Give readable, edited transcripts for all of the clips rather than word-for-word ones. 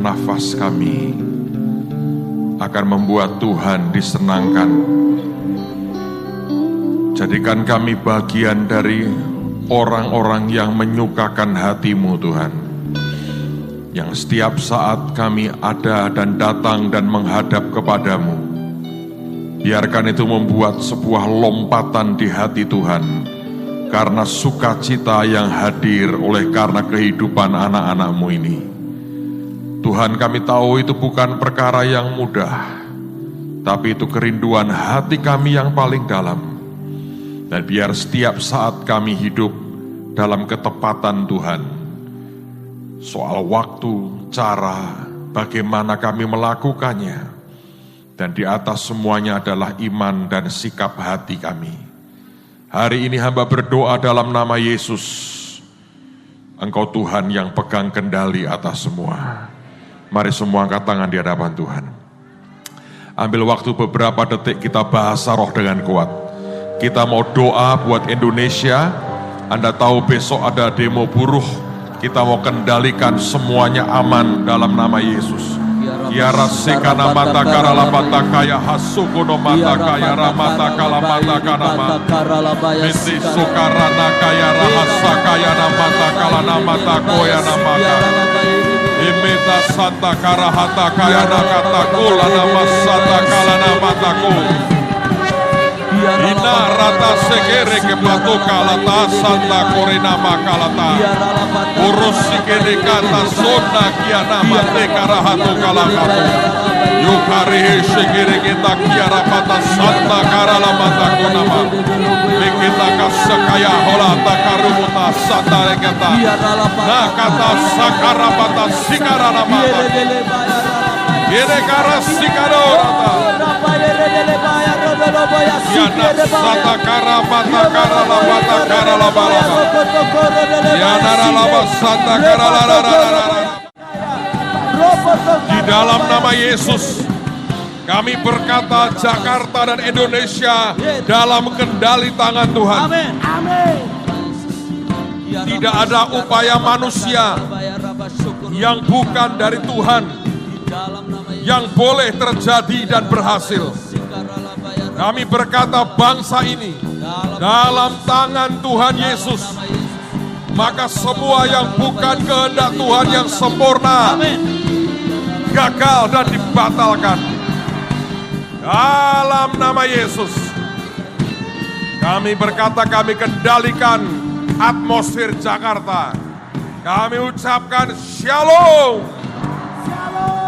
nafas kami akan membuat Tuhan disenangkan. Jadikan kami bagian dari orang-orang yang menyukakan hati-Mu Tuhan, yang setiap saat kami ada dan datang dan menghadap kepadamu. Biarkan itu membuat sebuah lompatan di hati Tuhan, karena sukacita yang hadir oleh karena kehidupan anak-anak-Mu ini. Tuhan, kami tahu itu bukan perkara yang mudah, tapi itu kerinduan hati kami yang paling dalam. Dan biar setiap saat kami hidup dalam ketepatan Tuhan. Soal waktu, cara, bagaimana kami melakukannya. Dan di atas semuanya adalah iman dan sikap hati kami. Hari ini hamba berdoa dalam nama Yesus. Engkau Tuhan yang pegang kendali atas semua. Mari semua angkat tangan di hadapan Tuhan. Ambil waktu beberapa detik kita bahasa roh dengan kuat. Kita mau doa buat Indonesia. Anda tahu besok ada demo buruh. Kita mau kendalikan semuanya aman dalam nama Yesus. Ya rasikana mata karala mata kaya hasukuno mata kaya ramata kala mata kanama. Misi sukarana kaya rahasa kaya namata kala namata koya namaka. Imita santa karahata kaya nakata kula nama santa kala namata ku. Ina rata segere ke patuka lata santa korina makalata. Urus sikene kata sona kiana mate karahatu kalakatu. Yukari segere kita kiara pata santa karala mata konama. Mikita kasakaya holata karumuta santa rekata. Nah kata sakara pata sikarana mata. Gere kara sikarorata. Yana sata kara pata kara la pata kara la balaba. Yana ralaba sata kara la la la la. Di dalam nama Yesus kami berkata Jakarta dan Indonesia dalam kendali tangan Tuhan. Tidak ada upaya manusia yang bukan dari Tuhan yang boleh terjadi dan berhasil. Kami berkata bangsa ini dalam tangan Tuhan Yesus. Maka semua yang bukan kehendak Tuhan yang sempurna gagal dan dibatalkan. Dalam nama Yesus kami berkata, kami kendalikan atmosfer Jakarta. Kami ucapkan shalom.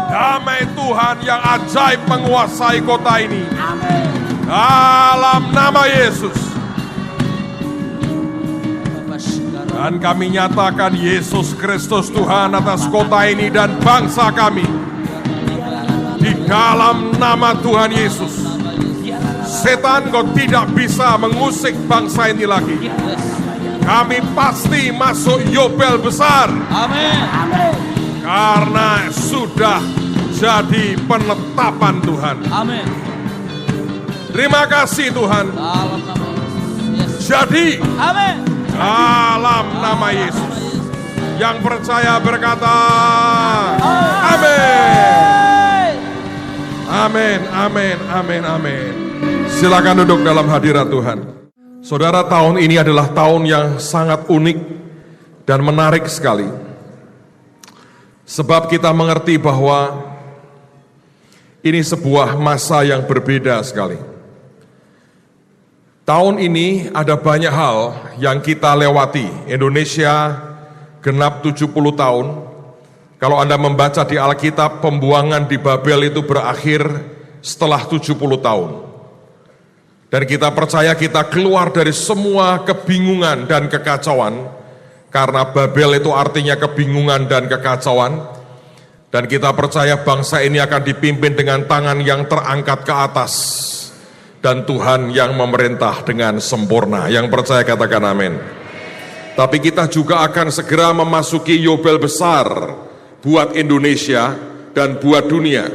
Damai Tuhan yang ajaib menguasai kota ini. Dalam nama Yesus. Dan kami nyatakan Yesus Kristus Tuhan atas kota ini dan bangsa kami. Di dalam nama Tuhan Yesus. Setan kau tidak bisa mengusik bangsa ini lagi. Kami pasti masuk Yobel besar. Amin. Karena sudah jadi penetapan Tuhan. Amin. Terima kasih Tuhan. Jadi. Amin. Dalam nama Yesus. Yang percaya berkata. Amin. Amin. Amin. Amin. Amin. Silakan duduk dalam hadirat Tuhan. Saudara, tahun ini adalah tahun yang sangat unik dan menarik sekali. Sebab kita mengerti bahwa ini sebuah masa yang berbeda sekali. Tahun ini ada banyak hal yang kita lewati. Indonesia genap 70 tahun. Kalau Anda membaca di Alkitab, pembuangan di Babel itu berakhir setelah 70 tahun. Dan kita percaya kita keluar dari semua kebingungan dan kekacauan. Karena Babel itu artinya kebingungan dan kekacauan. Dan kita percaya bangsa ini akan dipimpin dengan tangan yang terangkat ke atas. Dan Tuhan yang memerintah dengan sempurna. Yang percaya katakan amin. Tapi kita juga akan segera memasuki Yobel besar buat Indonesia dan buat dunia.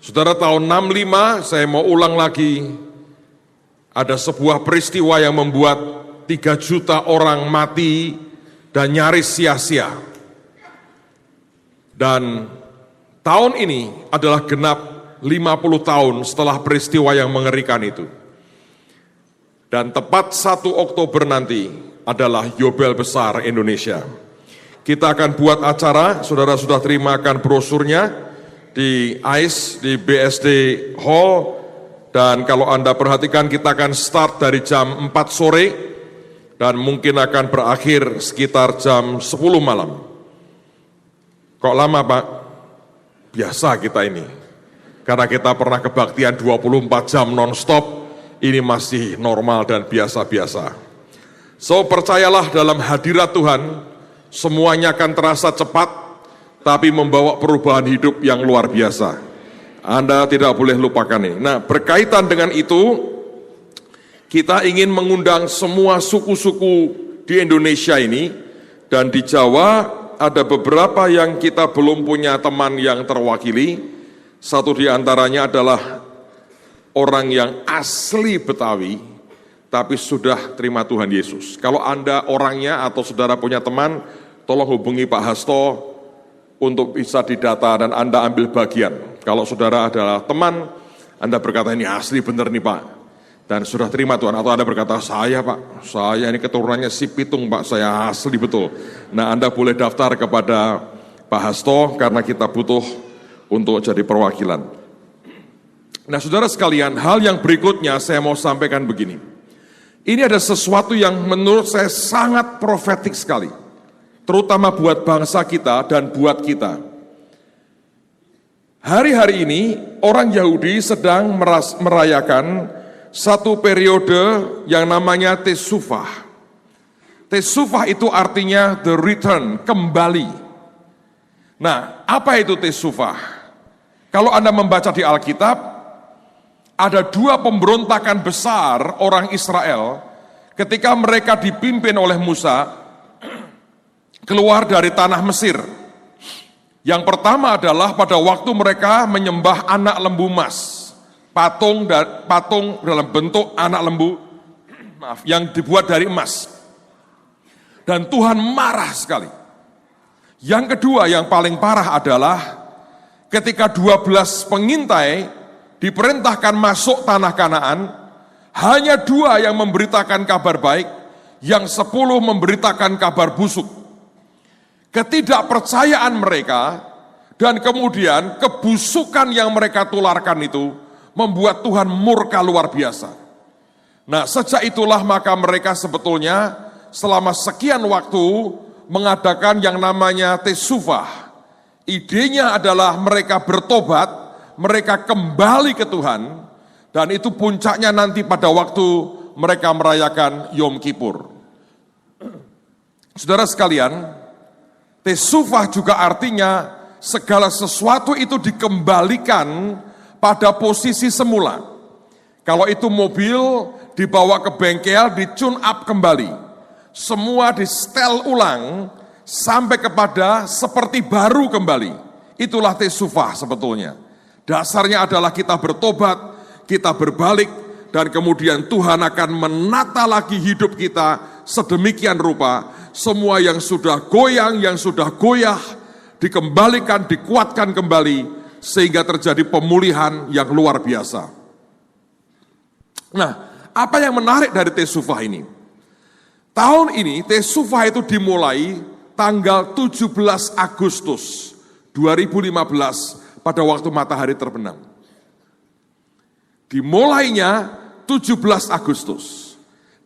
Saudara, tahun 65 saya mau ulang lagi. Ada sebuah peristiwa yang membuat 3 juta orang mati dan nyaris sia-sia. Dan tahun ini adalah genap 50 tahun setelah peristiwa yang mengerikan itu. Dan tepat 1 Oktober nanti adalah Yobel Besar Indonesia. Kita akan buat acara, saudara sudah terimakan brosurnya di AIS, di BSD Hall. Dan kalau Anda perhatikan kita akan start dari jam 4 sore dan mungkin akan berakhir sekitar jam 10 malam. Kok lama Pak? Biasa kita ini. Karena kita pernah kebaktian 24 jam non-stop, ini masih normal dan biasa-biasa. So percayalah dalam hadirat Tuhan, semuanya akan terasa cepat, tapi membawa perubahan hidup yang luar biasa. Anda tidak boleh lupakan ini. Nah, berkaitan dengan itu, kita ingin mengundang semua suku-suku di Indonesia ini, dan di Jawa ada beberapa yang kita belum punya teman yang terwakili. Satu di antaranya adalah orang yang asli Betawi, tapi sudah terima Tuhan Yesus. Kalau Anda orangnya atau saudara punya teman, tolong hubungi Pak Hasto untuk bisa didata dan Anda ambil bagian. Kalau saudara adalah teman, Anda berkata ini asli benar nih Pak, dan sudah terima Tuhan. Atau Anda berkata, saya Pak, saya ini keturunannya si Pitung Pak, saya asli betul. Nah, Anda boleh daftar kepada Pak Hasto karena kita butuh untuk jadi perwakilan. Nah, saudara sekalian, hal yang berikutnya saya mau sampaikan begini. Ini ada sesuatu yang menurut saya sangat profetik sekali, terutama buat bangsa kita dan buat kita. Hari-hari ini orang Yahudi sedang merayakan satu periode yang namanya Tesufah. Tesufah itu artinya the return, kembali. Nah, apa itu Tesufah? Kalau Anda membaca di Alkitab, ada 2 pemberontakan besar orang Israel ketika mereka dipimpin oleh Musa keluar dari tanah Mesir. Yang pertama adalah pada waktu mereka menyembah anak lembu emas, patung dalam bentuk anak lembu, yang dibuat dari emas. Dan Tuhan marah sekali. Yang kedua yang paling parah adalah ketika 12 pengintai diperintahkan masuk tanah Kanaan, hanya 2 yang memberitakan kabar baik, yang 10 memberitakan kabar busuk. Ketidakpercayaan mereka dan kemudian kebusukan yang mereka tularkan itu membuat Tuhan murka luar biasa. Nah, sejak itulah maka mereka sebetulnya selama sekian waktu mengadakan yang namanya Tesufah. Idenya adalah mereka bertobat, mereka kembali ke Tuhan, dan itu puncaknya nanti pada waktu mereka merayakan Yom Kippur. Saudara sekalian, Tesufah juga artinya segala sesuatu itu dikembalikan pada posisi semula. Kalau itu mobil dibawa ke bengkel, di-tune up kembali. Semua di-setel ulang sampai kepada seperti baru kembali. Itulah Tesufah sebetulnya. Dasarnya adalah kita bertobat, kita berbalik, dan kemudian Tuhan akan menata lagi hidup kita sedemikian rupa. Semua yang sudah goyang, yang sudah goyah, dikembalikan, dikuatkan kembali, sehingga terjadi pemulihan yang luar biasa. Nah, apa yang menarik dari Tesufah ini? Tahun ini Tesufah itu dimulai tanggal 17 Agustus 2015, pada waktu matahari terbenam. Dimulainya 17 Agustus.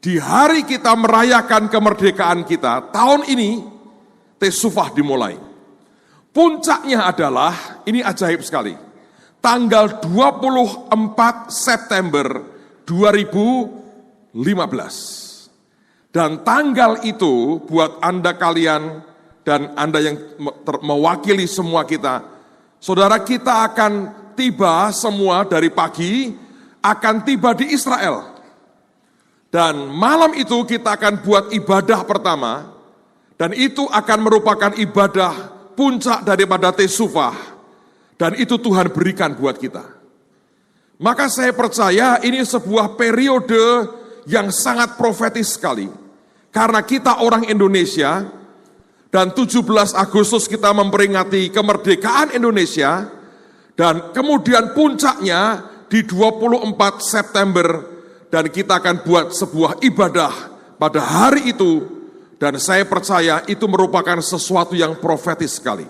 Di hari kita merayakan kemerdekaan kita, tahun ini Tesufah dimulai. Puncaknya adalah, ini ajaib sekali, tanggal 24 September 2015. Dan tanggal itu buat Anda kalian dan Anda yang mewakili semua kita, saudara kita akan tiba semua dari pagi, akan tiba di Israel. Dan malam itu kita akan buat ibadah pertama, dan itu akan merupakan ibadah puncak daripada Tesufah. Dan itu Tuhan berikan buat kita. Maka saya percaya ini sebuah periode yang sangat profetis sekali. Karena kita orang Indonesia, Dan 17 Agustus kita memperingati kemerdekaan Indonesia, dan kemudian puncaknya di 24 September, dan kita akan buat sebuah ibadah pada hari itu, dan saya percaya itu merupakan sesuatu yang profetis sekali.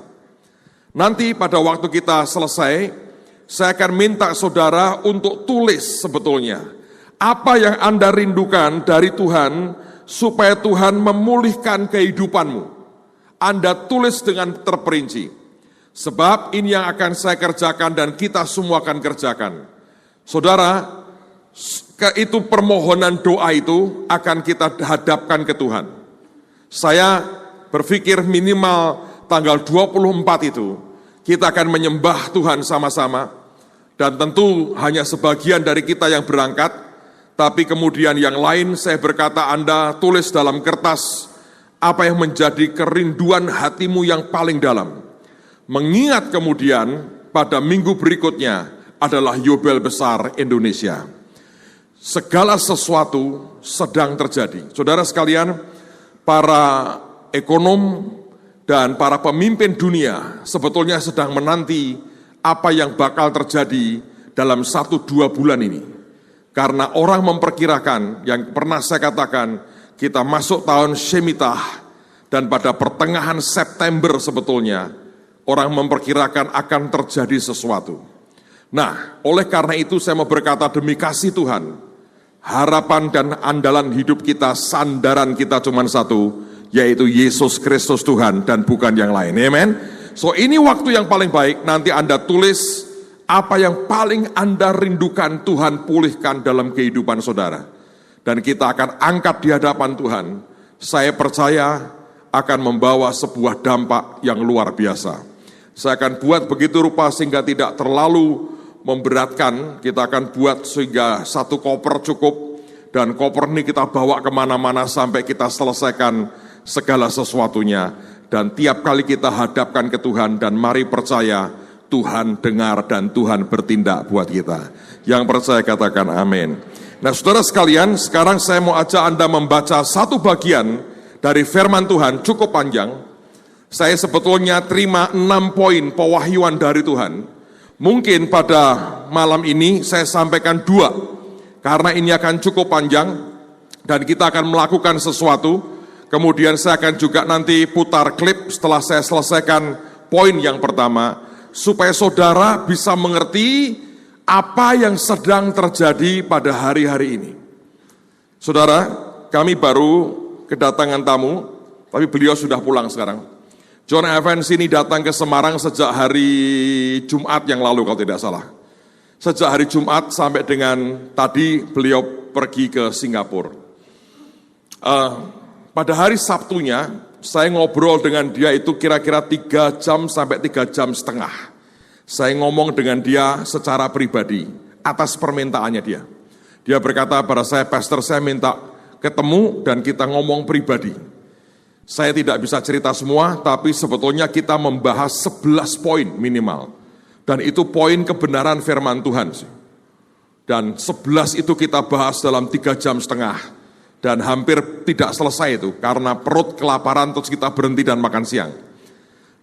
Nanti pada waktu kita selesai, saya akan minta saudara untuk tulis sebetulnya apa yang Anda rindukan dari Tuhan supaya Tuhan memulihkan kehidupanmu. Anda tulis dengan terperinci. Sebab ini yang akan saya kerjakan dan kita semua akan kerjakan. Saudara, itu permohonan doa itu akan kita hadapkan ke Tuhan. Saya berpikir minimal tanggal 24 itu kita akan menyembah Tuhan sama-sama. Dan tentu hanya sebagian dari kita yang berangkat, tapi kemudian yang lain saya berkata Anda tulis dalam kertas apa yang menjadi kerinduan hatimu yang paling dalam. Mengingat kemudian pada minggu berikutnya adalah Yobel Besar Indonesia. Segala sesuatu sedang terjadi. Saudara sekalian, para ekonom dan para pemimpin dunia sebetulnya sedang menanti apa yang bakal terjadi dalam 1-2 bulan ini. Karena orang memperkirakan, yang pernah saya katakan, kita masuk tahun Shemitah, dan pada pertengahan September sebetulnya, orang memperkirakan akan terjadi sesuatu. Nah, oleh karena itu saya mau berkata demi kasih Tuhan, harapan dan andalan hidup kita, sandaran kita cuma satu, yaitu Yesus Kristus Tuhan dan bukan yang lain. Amen. So ini waktu yang paling baik, nanti Anda tulis apa yang paling Anda rindukan Tuhan pulihkan dalam kehidupan saudara. Dan kita akan angkat di hadapan Tuhan. Saya percaya akan membawa sebuah dampak yang luar biasa. Saya akan buat begitu rupa sehingga tidak terlalu memberatkan. Kita akan buat sehingga 1 koper cukup. Dan koper ini kita bawa kemana-mana sampai kita selesaikan segala sesuatunya. Dan tiap kali kita hadapkan ke Tuhan, dan mari percaya Tuhan dengar dan Tuhan bertindak buat kita. Yang percaya katakan amin. Nah saudara sekalian, sekarang saya mau ajak Anda membaca satu bagian dari firman Tuhan cukup panjang. Saya sebetulnya terima 6 poin pewahyuan dari Tuhan. Mungkin pada malam ini saya sampaikan 2, karena ini akan cukup panjang dan kita akan melakukan sesuatu. Kemudian saya akan juga nanti putar klip setelah saya selesaikan poin yang pertama, supaya saudara bisa mengerti apa yang sedang terjadi pada hari-hari ini. Saudara, kami baru kedatangan tamu, tapi beliau sudah pulang sekarang. John Evans ini datang ke Semarang sejak hari Jumat yang lalu kalau tidak salah. Sejak hari Jumat sampai dengan tadi beliau pergi ke Singapura. Pada hari Sabtunya, saya ngobrol dengan dia itu kira-kira 3 jam sampai 3 jam setengah. Saya ngomong dengan dia secara pribadi, atas permintaannya dia. Dia berkata pada saya, pastor saya minta ketemu dan kita ngomong pribadi. Saya tidak bisa cerita semua, tapi sebetulnya kita membahas 11 poin minimal. Dan itu poin kebenaran firman Tuhan. Dan 11 itu kita bahas dalam 3 jam setengah. Dan hampir tidak selesai itu, karena perut kelaparan terus kita berhenti dan makan siang.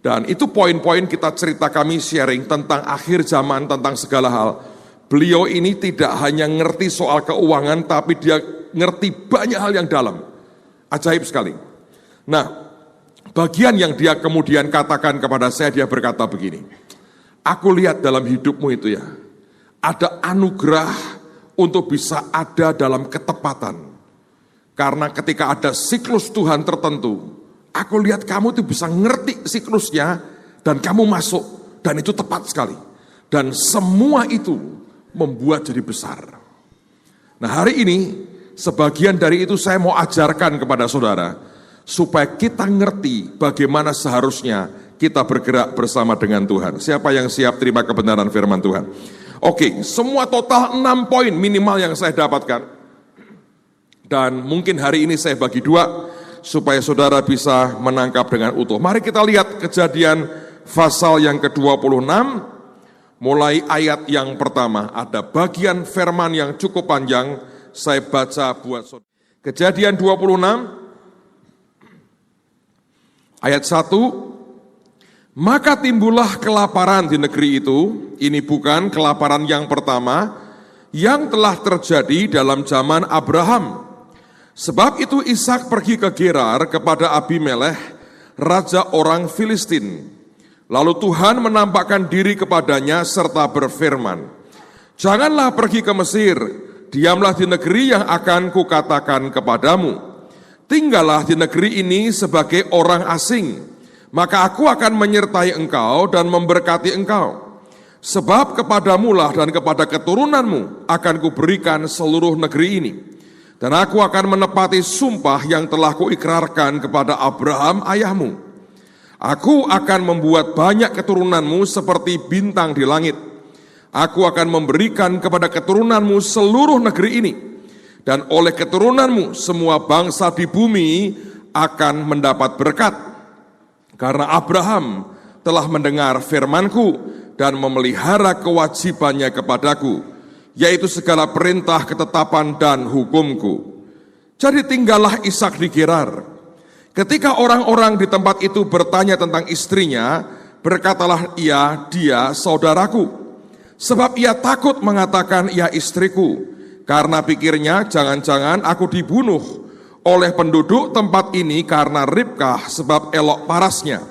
Dan itu poin-poin kita cerita kami sharing tentang akhir zaman, tentang segala hal. Beliau ini tidak hanya ngerti soal keuangan, tapi dia ngerti banyak hal yang dalam. Ajaib sekali. Nah, bagian yang dia kemudian katakan kepada saya, dia berkata begini, aku lihat dalam hidupmu itu ya, ada anugerah untuk bisa ada dalam ketepatan. Karena ketika ada siklus Tuhan tertentu, aku lihat kamu tuh bisa ngerti siklusnya dan kamu masuk dan itu tepat sekali. Dan semua itu membuat jadi besar. Nah hari ini sebagian dari itu saya mau ajarkan kepada saudara supaya kita ngerti bagaimana seharusnya kita bergerak bersama dengan Tuhan. Siapa yang siap terima kebenaran firman Tuhan? Oke, semua total 6 poin minimal yang saya dapatkan. Dan mungkin hari ini saya bagi 2 supaya saudara bisa menangkap dengan utuh. Mari kita lihat Kejadian pasal yang ke-26, mulai ayat yang pertama. Ada bagian firman yang cukup panjang, saya baca buat saudara. Kejadian 26, Ayat 1, maka timbullah kelaparan di negeri itu. Ini bukan kelaparan yang pertama yang telah terjadi dalam zaman Abraham. Sebab itu Ishak pergi ke Gerar kepada Abimelekh, raja orang Filistin. Lalu Tuhan menampakkan diri kepadanya serta berfirman, janganlah pergi ke Mesir, diamlah di negeri yang akan kukatakan kepadamu. Tinggallah di negeri ini sebagai orang asing. Maka aku akan menyertai engkau dan memberkati engkau. Sebab kepadamulah dan kepada keturunanmu akan kuberikan seluruh negeri ini. Dan aku akan menepati sumpah yang telah kuikrarkan kepada Abraham ayahmu. Aku akan membuat banyak keturunanmu seperti bintang di langit. Aku akan memberikan kepada keturunanmu seluruh negeri ini. Dan oleh keturunanmu semua bangsa di bumi akan mendapat berkat. Karena Abraham telah mendengar firman-Ku dan memelihara kewajibannya kepadaku, yaitu segala perintah, ketetapan, dan hukum-Ku. Jadi tinggallah Ishak di Gerar. Ketika orang-orang di tempat itu bertanya tentang istrinya, berkatalah dia saudaraku. Sebab ia takut mengatakan ia istriku, karena pikirnya jangan-jangan aku dibunuh oleh penduduk tempat ini karena Ribkah sebab elok parasnya.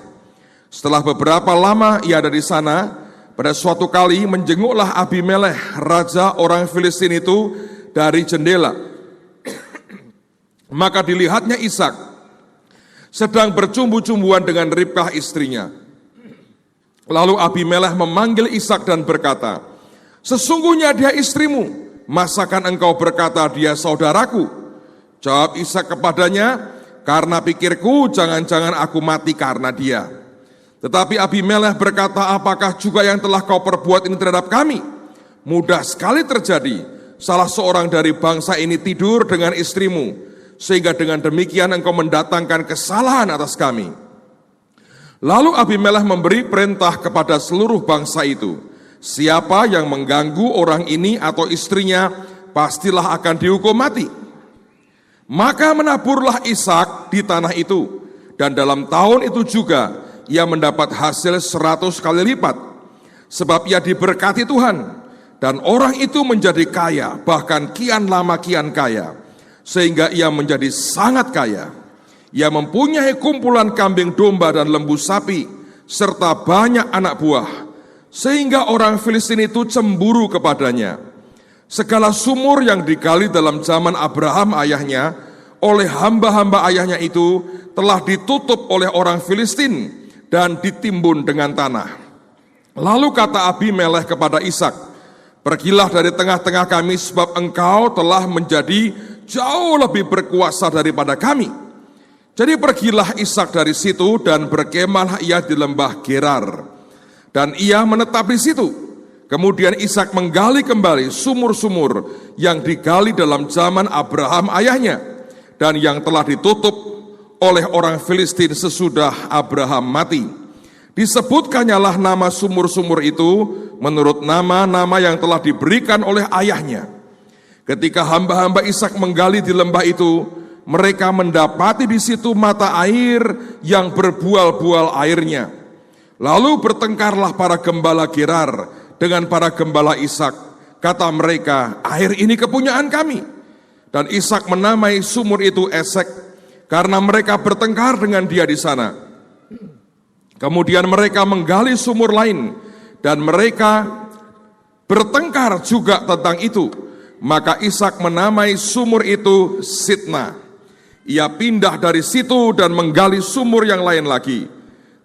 Setelah beberapa lama ia ada di sana, pada suatu kali menjenguklah Abimelekh, raja orang Filistin itu dari jendela. Maka dilihatnya Ishak sedang bercumbu-cumbuan dengan Ribkah istrinya. Lalu Abimelekh memanggil Ishak dan berkata, sesungguhnya dia istrimu, masakan engkau berkata dia saudaraku? Jawab Ishak kepadanya, karena pikirku jangan-jangan aku mati karena dia. Tetapi Abimelekh berkata, apakah juga yang telah kau perbuat ini terhadap kami? Mudah sekali terjadi, salah seorang dari bangsa ini tidur dengan istrimu, sehingga dengan demikian engkau mendatangkan kesalahan atas kami. Lalu Abimelekh memberi perintah kepada seluruh bangsa itu, siapa yang mengganggu orang ini atau istrinya, pastilah akan dihukum mati. Maka menaburlah Ishak di tanah itu, dan dalam tahun itu juga ia mendapat hasil 100 kali lipat, sebab ia diberkati Tuhan, dan orang itu menjadi kaya, bahkan kian lama kian kaya, sehingga ia menjadi sangat kaya. Ia mempunyai kumpulan kambing domba dan lembu sapi, serta banyak anak buah, sehingga orang Filistin itu cemburu kepadanya. Segala sumur yang digali dalam zaman Abraham ayahnya oleh hamba-hamba ayahnya itu telah ditutup oleh orang Filistin dan ditimbun dengan tanah. Lalu kata Abimelekh kepada Ishak, pergilah dari tengah-tengah kami sebab engkau telah menjadi jauh lebih berkuasa daripada kami. Jadi pergilah Ishak dari situ dan berkemahlah ia di lembah Gerar. Dan ia menetap di situ. Kemudian Ishak menggali kembali sumur-sumur yang digali dalam zaman Abraham ayahnya dan yang telah ditutup oleh orang Filistin sesudah Abraham mati. Disebutkannya lah nama sumur-sumur itu menurut nama-nama yang telah diberikan oleh ayahnya. Ketika hamba-hamba Ishak menggali di lembah itu, mereka mendapati di situ mata air yang berbual-bual airnya. Lalu bertengkarlah para gembala Gerar dengan para gembala Ishak. Kata mereka, air ini kepunyaan kami. Dan Ishak menamai sumur itu Esek, karena mereka bertengkar dengan dia di sana. Kemudian mereka menggali sumur lain, dan mereka bertengkar juga tentang itu. Maka Ishak menamai sumur itu Sitna. Ia pindah dari situ dan menggali sumur yang lain lagi.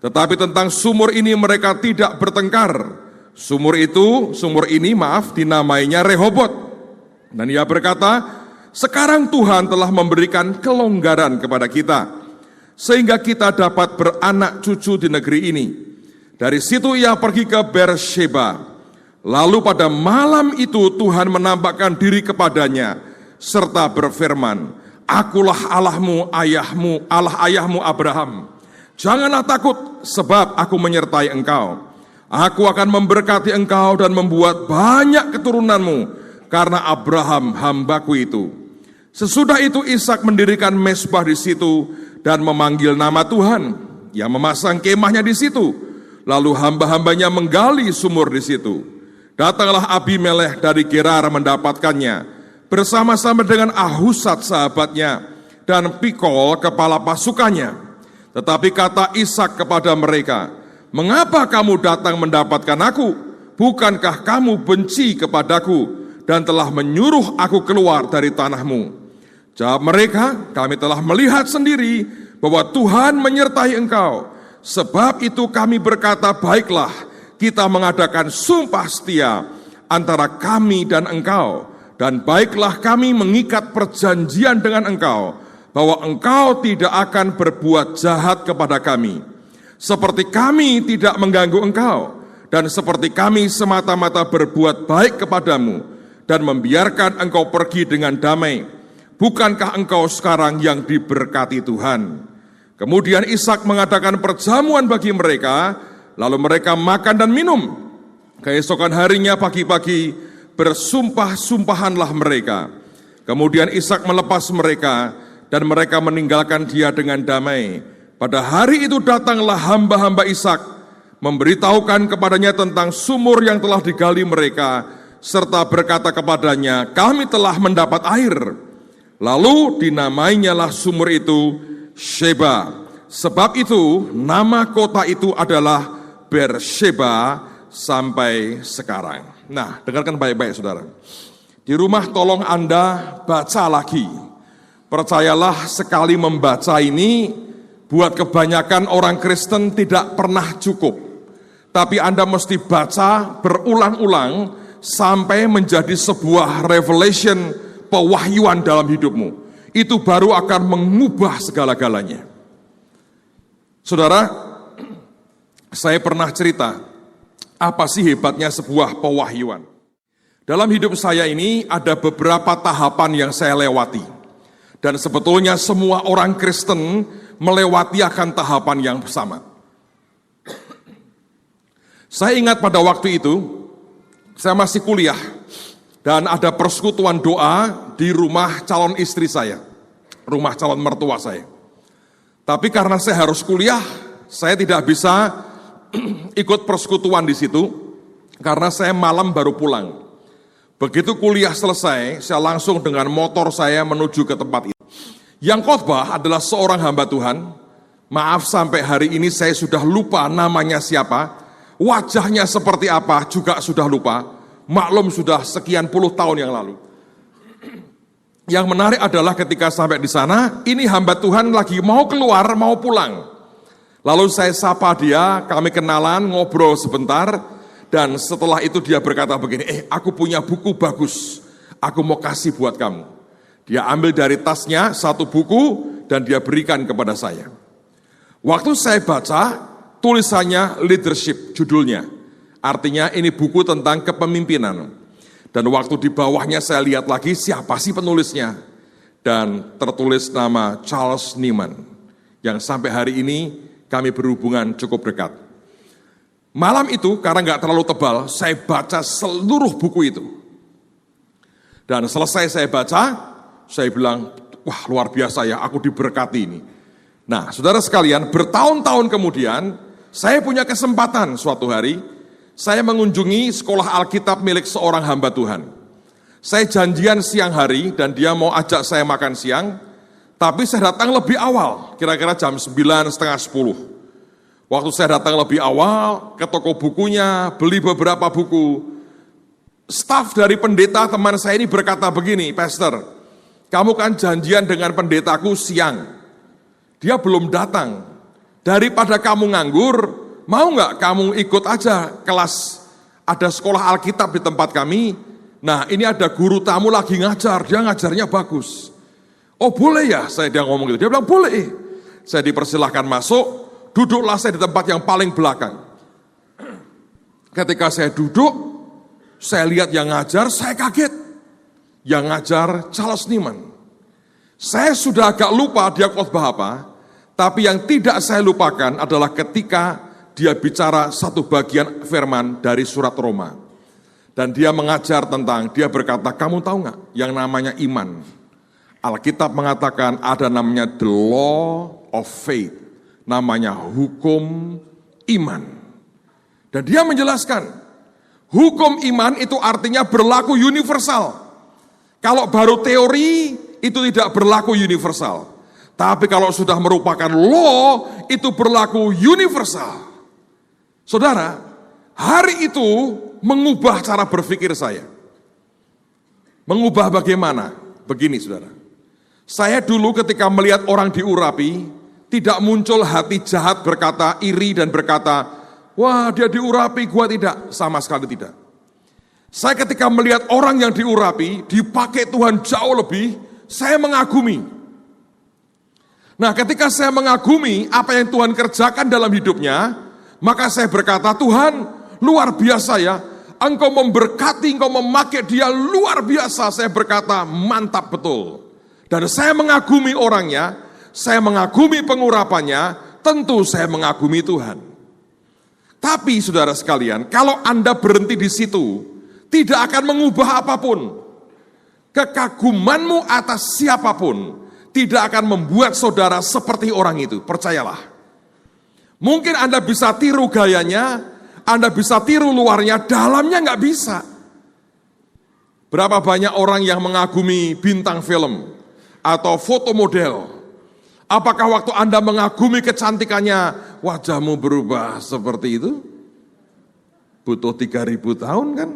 Tetapi tentang sumur ini mereka tidak bertengkar. Sumur ini dinamainya Rehobot. Dan ia berkata, sekarang Tuhan telah memberikan kelonggaran kepada kita, sehingga kita dapat beranak cucu di negeri ini. Dari situ ia pergi ke Beersheba. Lalu pada malam itu Tuhan menampakkan diri kepadanya, serta berfirman, akulah Allahmu, Allah ayahmu Abraham. Janganlah takut, sebab aku menyertai engkau. Aku akan memberkati engkau dan membuat banyak keturunanmu, karena Abraham hambaku itu. Sesudah itu Ishak mendirikan mezbah di situ dan memanggil nama Tuhan. Ia memasang kemahnya di situ, lalu hamba-hambanya menggali sumur di situ. Datanglah Abimelekh dari Gerar mendapatkannya, bersama-sama dengan Ahuzat sahabatnya, dan Pikol kepala pasukannya. Tetapi kata Ishak kepada mereka, "Mengapa kamu datang mendapatkan aku? Bukankah kamu benci kepadaku dan telah menyuruh aku keluar dari tanahmu?" Jawab mereka, "Kami telah melihat sendiri bahwa Tuhan menyertai engkau. Sebab itu kami berkata, baiklah, kita mengadakan sumpah setia antara kami dan engkau. Dan baiklah kami mengikat perjanjian dengan engkau, bahwa engkau tidak akan berbuat jahat kepada kami. Seperti kami tidak mengganggu engkau, dan seperti kami semata-mata berbuat baik kepadamu, dan membiarkan engkau pergi dengan damai. Bukankah engkau sekarang yang diberkati Tuhan?" Kemudian Ishak mengadakan perjamuan bagi mereka, lalu mereka makan dan minum. Keesokan harinya pagi-pagi bersumpah-sumpahanlah mereka. Kemudian Ishak melepas mereka, dan mereka meninggalkan dia dengan damai. Pada hari itu datanglah hamba-hamba Ishak, memberitahukan kepadanya tentang sumur yang telah digali mereka, serta berkata kepadanya, "Kami telah mendapat air." Lalu dinamainyalah sumur itu Sheba. Sebab itu nama kota itu adalah Beersheba sampai sekarang. Nah, dengarkan baik-baik saudara. Di rumah tolong Anda baca lagi. Percayalah, sekali membaca ini buat kebanyakan orang Kristen tidak pernah cukup. Tapi Anda mesti baca berulang-ulang sampai menjadi sebuah revelation, pewahyuan dalam hidupmu. Itu baru akan mengubah segala-galanya. Saudara, saya pernah cerita, apa sih hebatnya sebuah pewahyuan? Dalam hidup saya ini ada beberapa tahapan yang saya lewati. Dan sebetulnya semua orang Kristen melewati akan tahapan yang sama. Saya ingat pada waktu itu, saya masih kuliah, dan ada persekutuan doa di rumah calon istri saya, rumah calon mertua saya. Tapi karena saya harus kuliah, saya tidak bisa ikut persekutuan di situ, karena saya malam baru pulang. Begitu kuliah selesai, saya langsung dengan motor saya menuju ke tempat itu. Yang khotbah adalah seorang hamba Tuhan. Maaf sampai hari ini saya sudah lupa namanya siapa, wajahnya seperti apa juga sudah lupa. Maklum sudah sekian puluh tahun yang lalu. Yang menarik adalah ketika sampai di sana, ini hamba Tuhan lagi mau keluar, mau pulang. Lalu saya sapa dia, kami kenalan, ngobrol sebentar, dan setelah itu dia berkata begini, aku punya buku bagus, aku mau kasih buat kamu. Dia ambil dari tasnya satu buku, dan dia berikan kepada saya. Waktu saya baca, tulisannya leadership, judulnya. Artinya ini buku tentang kepemimpinan. Dan waktu di bawahnya saya lihat lagi siapa sih penulisnya. Dan tertulis nama Charles Nieman. Yang sampai hari ini kami berhubungan cukup dekat. Malam itu karena nggak terlalu tebal, saya baca seluruh buku itu. Dan selesai saya baca, saya bilang, wah luar biasa ya, aku diberkati ini. Nah saudara sekalian, bertahun-tahun kemudian, saya punya kesempatan suatu hari, saya mengunjungi sekolah Alkitab milik seorang hamba Tuhan. Saya janjian siang hari dan dia mau ajak saya makan siang, tapi saya datang lebih awal, kira-kira jam 9, setengah 10. Waktu saya datang lebih awal ke toko bukunya, beli beberapa buku. Staf dari pendeta teman saya ini berkata begini, "Pastor, kamu kan janjian dengan pendetaku siang. Dia belum datang. Daripada kamu nganggur, mau nggak kamu ikut aja kelas, ada sekolah Alkitab di tempat kami, nah ini ada guru tamu lagi ngajar, dia ngajarnya bagus." "Oh boleh ya?" Dia ngomong gitu. Dia bilang boleh. Saya dipersilahkan masuk, duduklah saya di tempat yang paling belakang. Ketika saya duduk, saya lihat yang ngajar, saya kaget. Yang ngajar Charles Nieman. Saya sudah agak lupa dia khotbah apa, tapi yang tidak saya lupakan adalah ketika dia bicara satu bagian firman dari surat Roma. Dan dia mengajar tentang, dia berkata, kamu tahu nggak yang namanya iman? Alkitab mengatakan ada namanya the law of faith. namanya hukum iman. Dan dia menjelaskan, hukum iman itu artinya berlaku universal. Kalau baru teori, itu tidak berlaku universal. Tapi kalau sudah merupakan law, itu berlaku universal. Saudara, hari itu mengubah cara berpikir saya. Mengubah bagaimana? Begini saudara. Saya dulu ketika melihat orang diurapi, tidak muncul hati jahat berkata iri dan berkata, wah dia diurapi, gua tidak. Sama sekali tidak. Saya ketika melihat orang yang diurapi, dipakai Tuhan jauh lebih, saya mengagumi. Nah ketika saya mengagumi apa yang Tuhan kerjakan dalam hidupnya, maka saya berkata, Tuhan luar biasa ya, Engkau memberkati, Engkau memakai dia luar biasa. Saya berkata, mantap betul. Dan saya mengagumi orangnya, saya mengagumi pengurapannya, tentu saya mengagumi Tuhan. Tapi saudara sekalian, kalau Anda berhenti di situ, tidak akan mengubah apapun. Kekagumanmu atas siapapun tidak akan membuat saudara seperti orang itu, percayalah. Mungkin Anda bisa tiru gayanya, Anda bisa tiru luarnya, dalamnya nggak bisa. Berapa banyak orang yang mengagumi bintang film atau foto model? Apakah waktu Anda mengagumi kecantikannya, wajahmu berubah seperti itu? Butuh 3.000 tahun kan?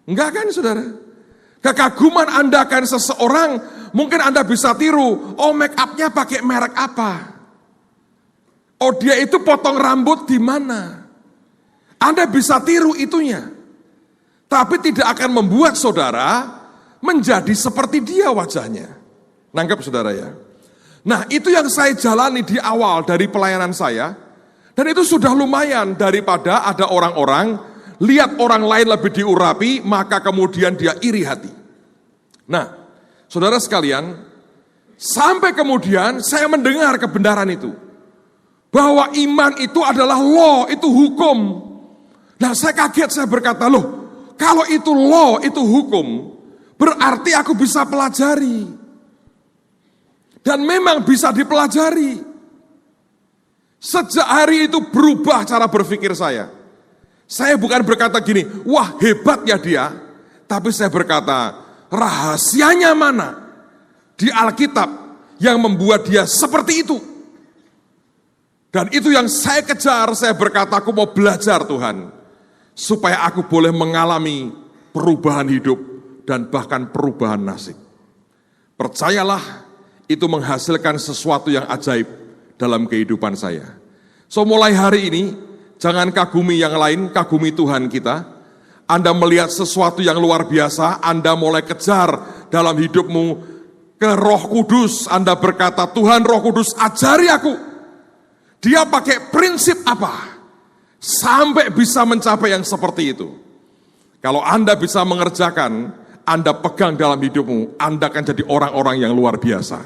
Enggak kan saudara? Kekaguman Anda akan seseorang, mungkin Anda bisa tiru, oh make up-nya pakai merek apa? Oh dia itu potong rambut di mana? Anda bisa tiru itunya. Tapi tidak akan membuat saudara menjadi seperti dia wajahnya. Nangkep saudara ya? Nah itu yang saya jalani di awal dari pelayanan saya. Dan itu sudah lumayan daripada ada orang-orang lihat orang lain lebih diurapi, maka kemudian dia iri hati. Nah, saudara sekalian, sampai kemudian saya mendengar kebenaran itu. Bahwa iman itu adalah law, itu hukum. Nah, saya kaget, saya berkata, loh, kalau itu law, itu hukum, berarti aku bisa pelajari. Dan memang bisa dipelajari. Sejak hari itu berubah cara berpikir saya. Saya bukan berkata gini, wah hebat ya dia, tapi saya berkata, rahasianya mana di Alkitab yang membuat dia seperti itu? Dan itu yang saya kejar, saya berkata aku mau belajar Tuhan, supaya aku boleh mengalami perubahan hidup dan bahkan perubahan nasib. Percayalah, itu menghasilkan sesuatu yang ajaib dalam kehidupan saya. So mulai hari ini, jangan kagumi yang lain, kagumi Tuhan kita. Anda melihat sesuatu yang luar biasa, Anda mulai kejar dalam hidupmu ke Roh Kudus. Anda berkata, Tuhan Roh Kudus ajari aku. Dia pakai prinsip apa? Sampai bisa mencapai yang seperti itu. Kalau Anda bisa mengerjakan, Anda pegang dalam hidupmu, Anda akan jadi orang-orang yang luar biasa.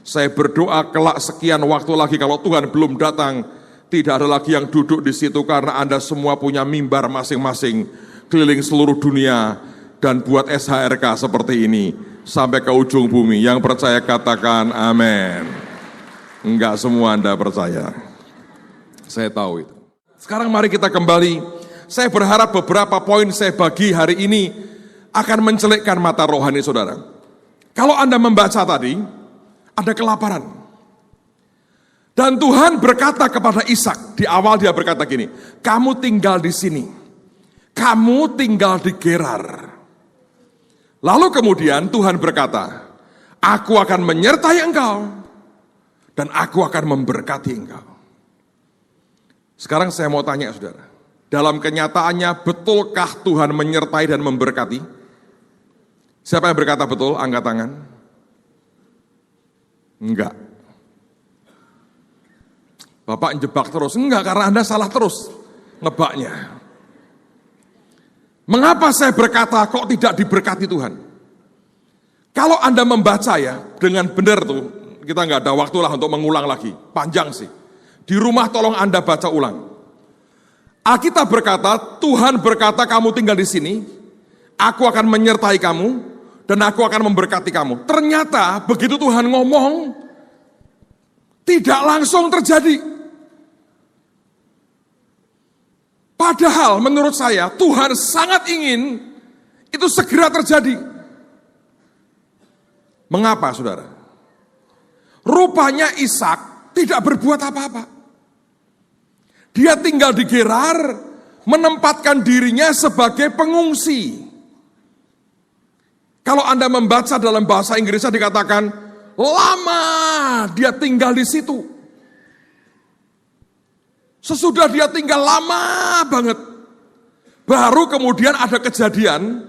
Saya berdoa kelak sekian waktu lagi kalau Tuhan belum datang, tidak ada lagi yang duduk di situ karena Anda semua punya mimbar masing-masing keliling seluruh dunia dan buat SHRK seperti ini sampai ke ujung bumi. Yang percaya katakan amin. Enggak semua Anda percaya. Saya tahu itu. Sekarang mari kita kembali. Saya berharap beberapa poin saya bagi hari ini akan mencelikkan mata rohani saudara. Kalau Anda membaca tadi, ada kelaparan. Dan Tuhan berkata kepada Ishak, di awal dia berkata gini, kamu tinggal di sini, kamu tinggal di Gerar. Lalu kemudian Tuhan berkata, aku akan menyertai engkau, dan aku akan memberkati engkau. Sekarang saya mau tanya saudara, dalam kenyataannya betulkah Tuhan menyertai dan memberkati? Siapa yang berkata betul? Angkat tangan. Enggak. Bapak jebak terus. Enggak, karena Anda salah terus nebaknya. Mengapa saya berkata kok tidak diberkati Tuhan? Kalau Anda membaca ya, dengan benar tuh, kita nggak ada waktu lah untuk mengulang lagi. Panjang sih. Di rumah tolong Anda baca ulang. Alkitab berkata, Tuhan berkata kamu tinggal di sini, aku akan menyertai kamu, dan aku akan memberkati kamu. Ternyata begitu Tuhan ngomong, tidak langsung terjadi. Padahal menurut saya Tuhan sangat ingin itu segera terjadi. Mengapa, saudara? Rupanya Ishak tidak berbuat apa-apa. Dia tinggal di Gerar, menempatkan dirinya sebagai pengungsi. Kalau Anda membaca dalam bahasa Inggrisnya dikatakan, lama dia tinggal di situ. Sesudah dia tinggal lama banget, baru kemudian ada kejadian,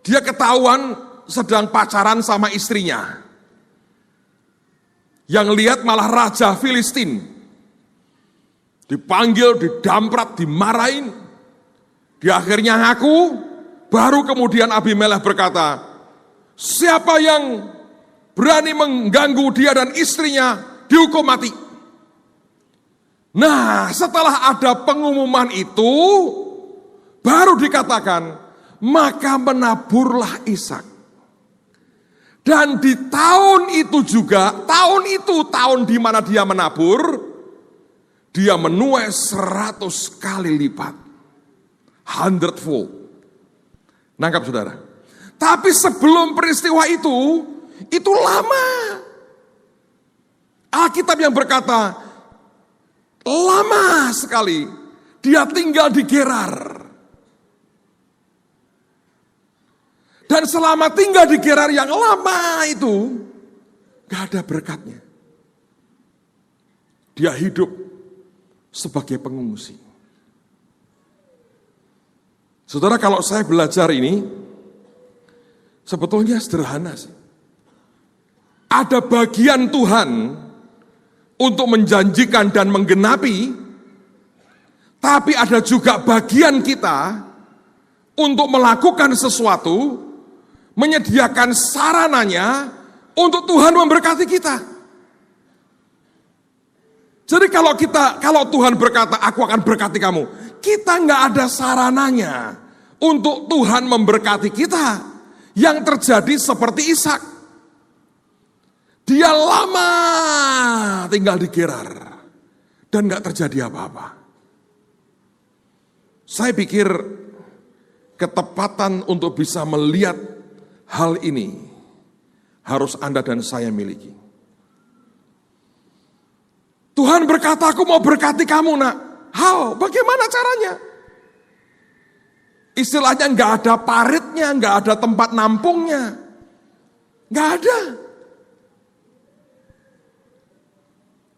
dia ketahuan sedang pacaran sama istrinya. Yang lihat malah raja Filistin. Dipanggil, didamprat, dimarahin. Dia akhirnya ngaku, baru kemudian Abimelekh berkata, siapa yang berani mengganggu dia dan istrinya, dihukum mati. Nah, setelah ada pengumuman itu, baru dikatakan, maka menaburlah Ishak. Dan di tahun itu juga, tahun di mana dia menabur, dia menuai 100 kali lipat. 100-fold. Nangkap, saudara? Tapi sebelum peristiwa itu lama. Alkitab yang berkata, lama sekali dia tinggal di Gerar. Dan selama tinggal di Gerar yang lama itu, gak ada berkatnya. Dia hidup sebagai pengungsi. Saudara, kalau saya belajar ini, sebetulnya sederhana sih. Ada bagian Tuhan untuk menjanjikan dan menggenapi, tapi ada juga bagian kita untuk melakukan sesuatu, menyediakan sarananya untuk Tuhan memberkati kita. Jadi kalau Tuhan berkata, aku akan berkati kamu, kita nggak ada sarananya untuk Tuhan memberkati kita. Yang terjadi seperti Ishak. Dia lama tinggal di Gerar dan nggak terjadi apa-apa. Saya pikir ketepatan untuk bisa melihat hal ini harus Anda dan saya miliki. Tuhan berkata, aku mau berkati kamu, nak. How? Bagaimana caranya? Istilahnya nggak ada paritnya, nggak ada tempat nampungnya. Nggak ada.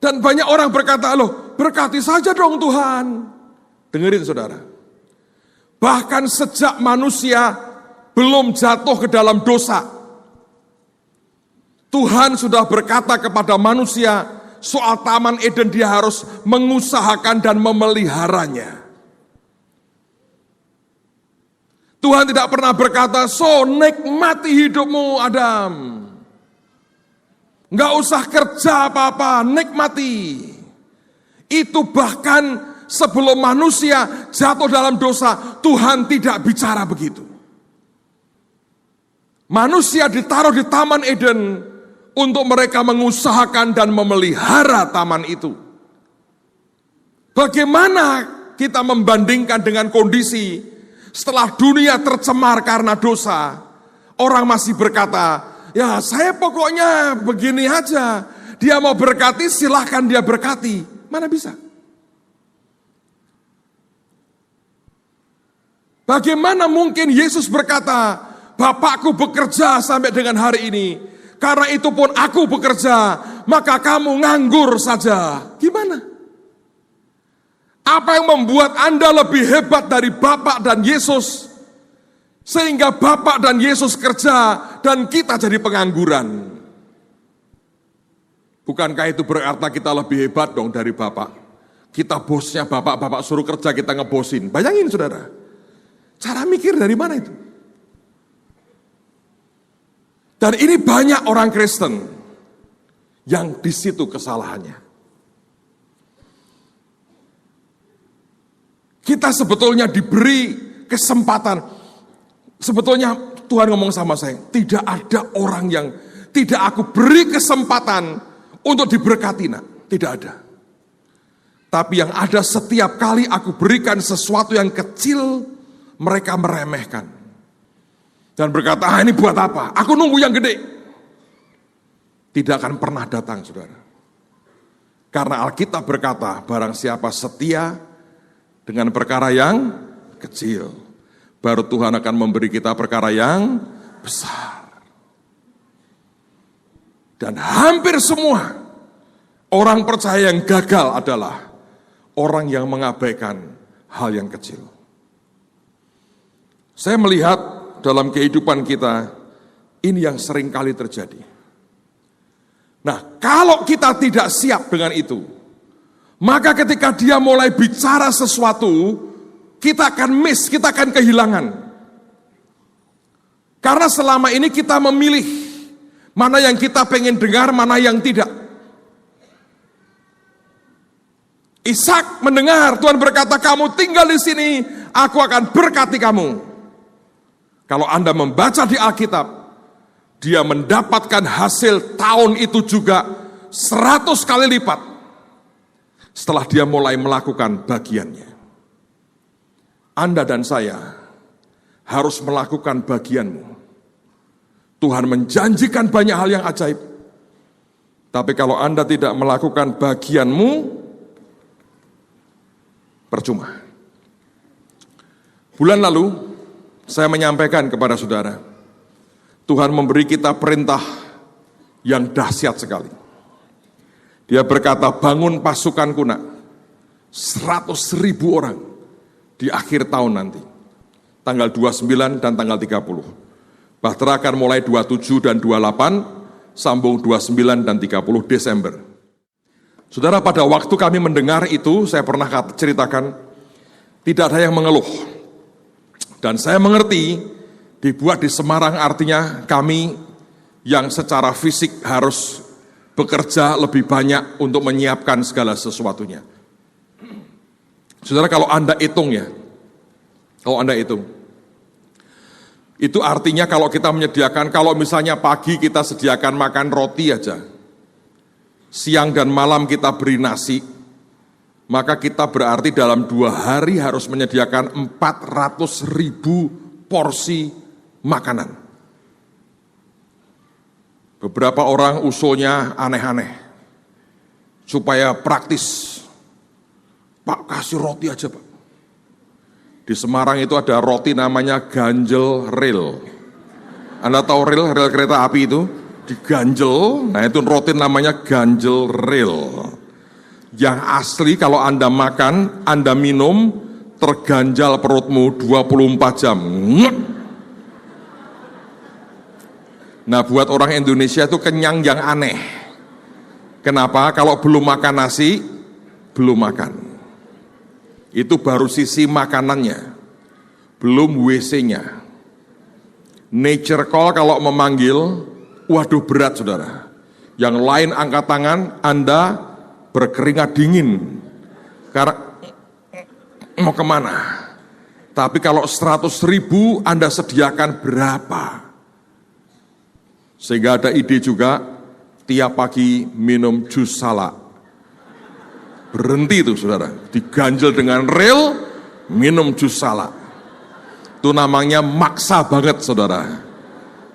Dan banyak orang berkata, loh berkati saja dong Tuhan. Dengerin saudara. Bahkan sejak manusia belum jatuh ke dalam dosa, Tuhan sudah berkata kepada manusia soal Taman Eden, dia harus mengusahakan dan memeliharanya. Tuhan tidak pernah berkata, so nikmati hidupmu Adam. Nggak usah kerja apa-apa, nikmati. Itu bahkan sebelum manusia jatuh dalam dosa, Tuhan tidak bicara begitu. Manusia ditaruh di Taman Eden untuk mereka mengusahakan dan memelihara taman itu. Bagaimana kita membandingkan dengan kondisi setelah dunia tercemar karena dosa, orang masih berkata, ya saya pokoknya begini aja, dia mau berkati silahkan dia berkati, mana bisa? Bagaimana mungkin Yesus berkata, Bapakku bekerja sampai dengan hari ini, karena itu pun aku bekerja, maka kamu nganggur saja. Gimana? Apa yang membuat Anda lebih hebat dari Bapak dan Yesus, sehingga Bapak dan Yesus kerja dan kita jadi pengangguran? Bukankah itu berarti kita lebih hebat dong dari Bapak? Kita bosnya Bapak, Bapak suruh kerja kita ngebosin. Bayangin saudara, cara mikir dari mana itu? Dan ini banyak orang Kristen yang di situ kesalahannya. Kita sebetulnya diberi kesempatan. Sebetulnya Tuhan ngomong sama saya, tidak ada orang yang tidak aku beri kesempatan untuk diberkati nak, tidak ada. Tapi yang ada setiap kali aku berikan sesuatu yang kecil, mereka meremehkan. Dan berkata, ini buat apa? Aku nunggu yang gede. Tidak akan pernah datang, saudara. Karena Alkitab berkata, barang siapa setia dengan perkara yang kecil, baru Tuhan akan memberi kita perkara yang besar. Dan hampir semua orang percaya yang gagal adalah orang yang mengabaikan hal yang kecil. Saya melihat dalam kehidupan kita, ini yang sering kali terjadi. Nah, kalau kita tidak siap dengan itu, maka ketika dia mulai bicara sesuatu, kita akan miss, kita akan kehilangan. Karena selama ini kita memilih mana yang kita pengen dengar, mana yang tidak. Ishak mendengar Tuhan berkata, kamu tinggal di sini, aku akan berkati kamu. Kalau Anda membaca di Alkitab, dia mendapatkan hasil tahun itu juga 100 kali lipat setelah dia mulai melakukan bagiannya. Anda dan saya harus melakukan bagianmu. Tuhan menjanjikan banyak hal yang ajaib. Tapi kalau Anda tidak melakukan bagianmu, percuma. Bulan lalu, saya menyampaikan kepada saudara, Tuhan memberi kita perintah yang dahsyat sekali. Dia berkata, bangun pasukan kunak, 100.000 orang di akhir tahun nanti, tanggal 29 dan tanggal 30. Bahtera akan mulai 27 dan 28, sambung 29 dan 30 Desember. Saudara, pada waktu kami mendengar itu, saya pernah ceritakan, tidak ada yang mengeluh. Dan saya mengerti, dibuat di Semarang artinya kami yang secara fisik harus bekerja lebih banyak untuk menyiapkan segala sesuatunya. Saudara, kalau Anda hitung ya, itu artinya kalau kita menyediakan, kalau misalnya pagi kita sediakan makan roti aja, siang dan malam kita beri nasi, maka kita berarti dalam 2 hari harus menyediakan 400.000 porsi makanan. Beberapa orang usulnya aneh-aneh, supaya praktis. Pak, kasih roti aja Pak. Di Semarang itu ada roti namanya ganjel rel. Anda tahu rel kereta api itu? Diganjel, nah itu roti namanya ganjel rel. Yang asli kalau Anda makan, Anda minum, terganjal perutmu 24 jam. Nah, buat orang Indonesia itu kenyang yang aneh. Kenapa? Kalau belum makan nasi, belum makan. Itu baru sisi makanannya, belum WC-nya. Nature call kalau memanggil, waduh berat saudara. Yang lain angkat tangan, Anda berkeringat dingin. Karena mau kemana? Tapi kalau 100.000 Anda sediakan berapa? Sehingga ada ide juga, tiap pagi minum jus salak. Berhenti itu saudara, diganjel dengan rel, minum jus salak. Itu namanya maksa banget saudara.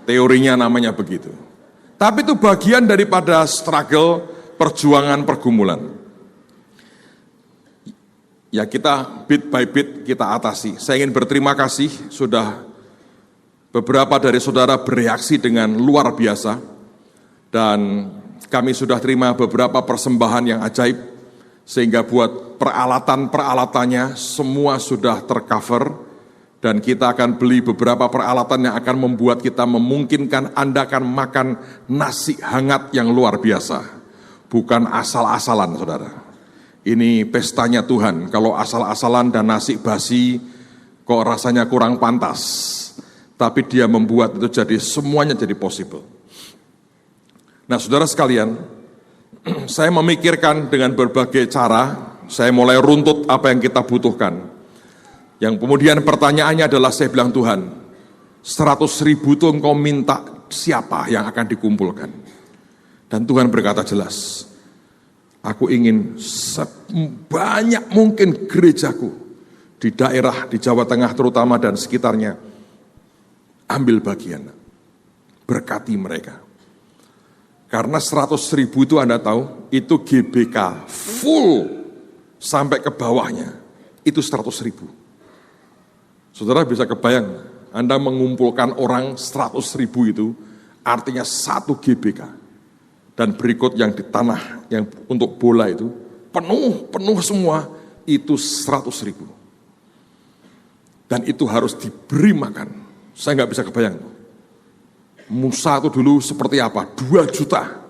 Teorinya namanya begitu. Tapi itu bagian daripada struggle, perjuangan, pergumulan. Ya kita bit by bit kita atasi. Saya ingin berterima kasih sudah beberapa dari saudara bereaksi dengan luar biasa. Dan kami sudah terima beberapa persembahan yang ajaib. Sehingga buat peralatan-peralatannya semua sudah tercover. Dan kita akan beli beberapa peralatan yang akan membuat kita memungkinkan Anda akan makan nasi hangat yang luar biasa. Bukan asal-asalan saudara. Ini pestanya Tuhan. Kalau asal-asalan dan nasi basi kok rasanya kurang pantas. Tapi dia membuat itu jadi semuanya jadi possible. Nah saudara sekalian, saya memikirkan dengan berbagai cara, saya mulai runtut apa yang kita butuhkan. Yang kemudian pertanyaannya adalah saya bilang Tuhan, 100.000 itu engkau minta siapa yang akan dikumpulkan? Dan Tuhan berkata jelas, aku ingin sebanyak mungkin gerejaku di daerah, di Jawa Tengah terutama dan sekitarnya, ambil bagian, berkati mereka. Karena 100.000 itu Anda tahu, itu GBK full sampai ke bawahnya, itu 100.000. Saudara bisa kebayang, Anda mengumpulkan orang 100.000 itu, artinya 1 GBK. Dan berikut yang di tanah, yang untuk bola itu, penuh semua, itu 100.000. Dan itu harus diberi makan. Saya nggak bisa kebayang. Musa itu dulu seperti apa? 2 juta.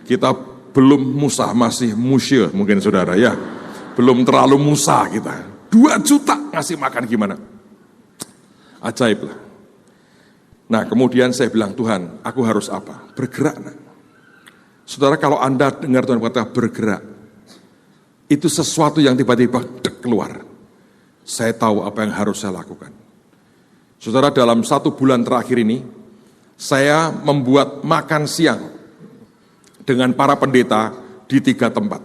Kita belum Musa, masih Musya mungkin saudara ya. Belum terlalu Musa kita. 2 juta ngasih makan gimana? Ajaib lah. Nah kemudian saya bilang, Tuhan aku harus apa? Bergerak. Nah. Saudara kalau Anda dengar Tuhan kata bergerak, itu sesuatu yang tiba-tiba keluar. Saya tahu apa yang harus saya lakukan. Saudara dalam 1 bulan terakhir ini, saya membuat makan siang dengan para pendeta di 3 tempat.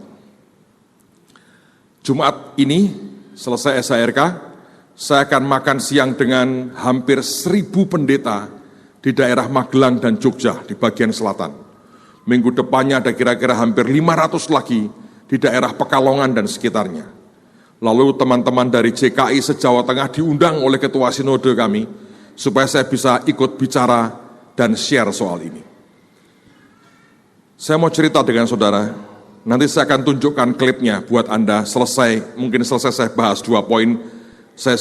Jumat ini selesai SHRK, saya akan makan siang dengan hampir 1.000 pendeta di daerah Magelang dan Jogja di bagian selatan. Minggu depannya ada kira-kira hampir 500 lagi di daerah Pekalongan dan sekitarnya. Lalu teman-teman dari JKI se-Jawa Tengah diundang oleh ketua sinode kami, supaya saya bisa ikut bicara dan share soal ini. Saya mau cerita dengan saudara, nanti saya akan tunjukkan klipnya buat Anda mungkin selesai saya bahas 2 poin, saya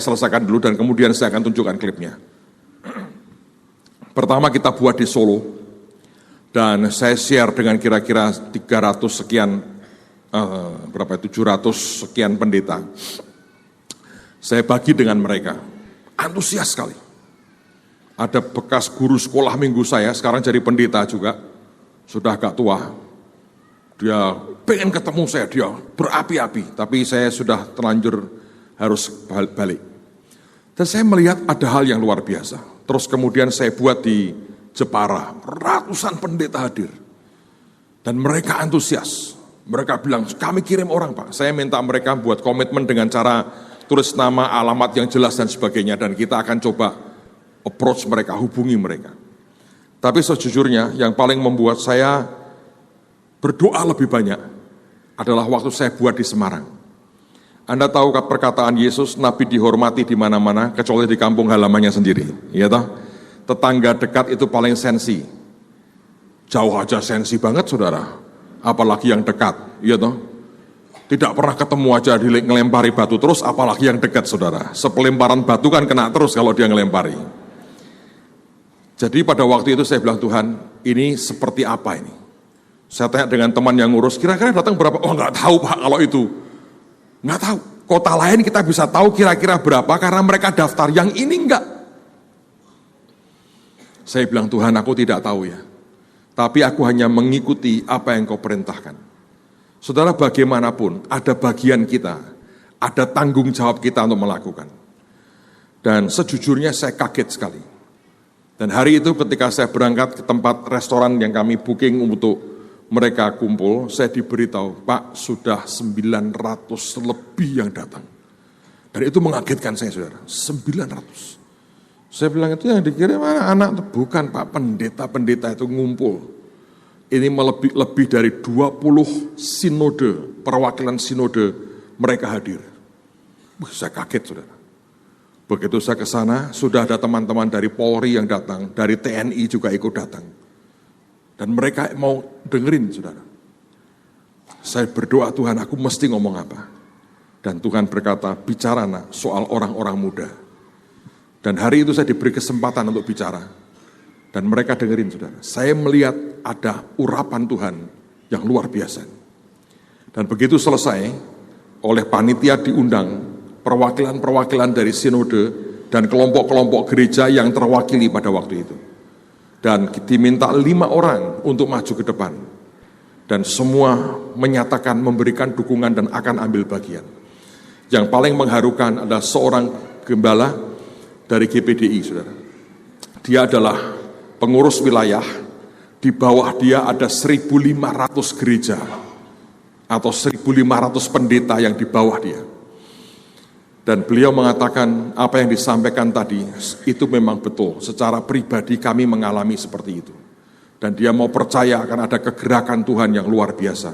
selesaikan dulu dan kemudian saya akan tunjukkan klipnya. Pertama kita buat di Solo, dan saya share dengan kira-kira 300 sekian, 700 sekian pendeta. Saya bagi dengan mereka, antusias sekali. Ada bekas guru sekolah minggu saya, sekarang jadi pendeta juga, sudah agak tua. Dia pengen ketemu saya, dia berapi-api, tapi saya sudah terlanjur harus balik. Dan saya melihat ada hal yang luar biasa. Terus kemudian saya buat di Jepara, ratusan pendeta hadir. Dan mereka antusias. Mereka bilang, kami kirim orang Pak. Saya minta mereka buat komitmen dengan cara tulis nama, alamat yang jelas dan sebagainya. Dan kita akan coba approach mereka, hubungi mereka. Tapi sejujurnya yang paling membuat saya berdoa lebih banyak adalah waktu saya buat di Semarang. Anda tahu perkataan Yesus, Nabi dihormati di mana-mana, kecuali di kampung halamannya sendiri. Ya toh? Tetangga dekat itu paling sensi. Jauh aja sensi banget saudara. Apalagi yang dekat, iya toh? Tidak pernah ketemu aja ngelempari batu terus, apalagi yang dekat saudara. Sepelemparan batu kan kena terus kalau dia ngelempari. Jadi pada waktu itu saya bilang, Tuhan, ini seperti apa ini? Saya tanya dengan teman yang ngurus, kira-kira datang berapa? Oh nggak tahu Pak kalau itu. Nggak tahu. Kota lain kita bisa tahu kira-kira berapa karena mereka daftar. Yang ini enggak. Saya bilang, Tuhan aku tidak tahu ya, tapi aku hanya mengikuti apa yang kau perintahkan. Saudara bagaimanapun, ada bagian kita, ada tanggung jawab kita untuk melakukan. Dan sejujurnya saya kaget sekali. Dan hari itu ketika saya berangkat ke tempat restoran yang kami booking untuk mereka kumpul, saya diberitahu, Pak sudah 900 lebih yang datang. Dan itu mengagetkan saya saudara, 900. Saya bilang itu yang dikirim anak, bukan Pak, pendeta-pendeta itu ngumpul. Ini lebih dari 20 sinode, perwakilan sinode mereka hadir. Saya kaget saudara. Begitu saya ke sana, sudah ada teman-teman dari Polri yang datang, dari TNI juga ikut datang. Dan mereka mau dengerin saudara. Saya berdoa Tuhan aku mesti ngomong apa. Dan Tuhan berkata, bicara nak soal orang-orang muda. Dan hari itu saya diberi kesempatan untuk bicara. Dan mereka dengerin saudara. Saya melihat ada urapan Tuhan yang luar biasa. Dan begitu selesai, oleh panitia diundang perwakilan-perwakilan dari sinode dan kelompok-kelompok gereja yang terwakili pada waktu itu. Dan diminta 5 orang untuk maju ke depan. Dan semua menyatakan memberikan dukungan dan akan ambil bagian. Yang paling mengharukan adalah seorang gembala dari GPDI, saudara. Dia adalah pengurus wilayah Di bawah dia ada 1.500 gereja atau 1.500 pendeta yang di bawah dia. Dan beliau mengatakan apa yang disampaikan tadi itu memang betul. Secara pribadi kami mengalami seperti itu. Dan dia mau percaya akan ada kegerakan Tuhan yang luar biasa.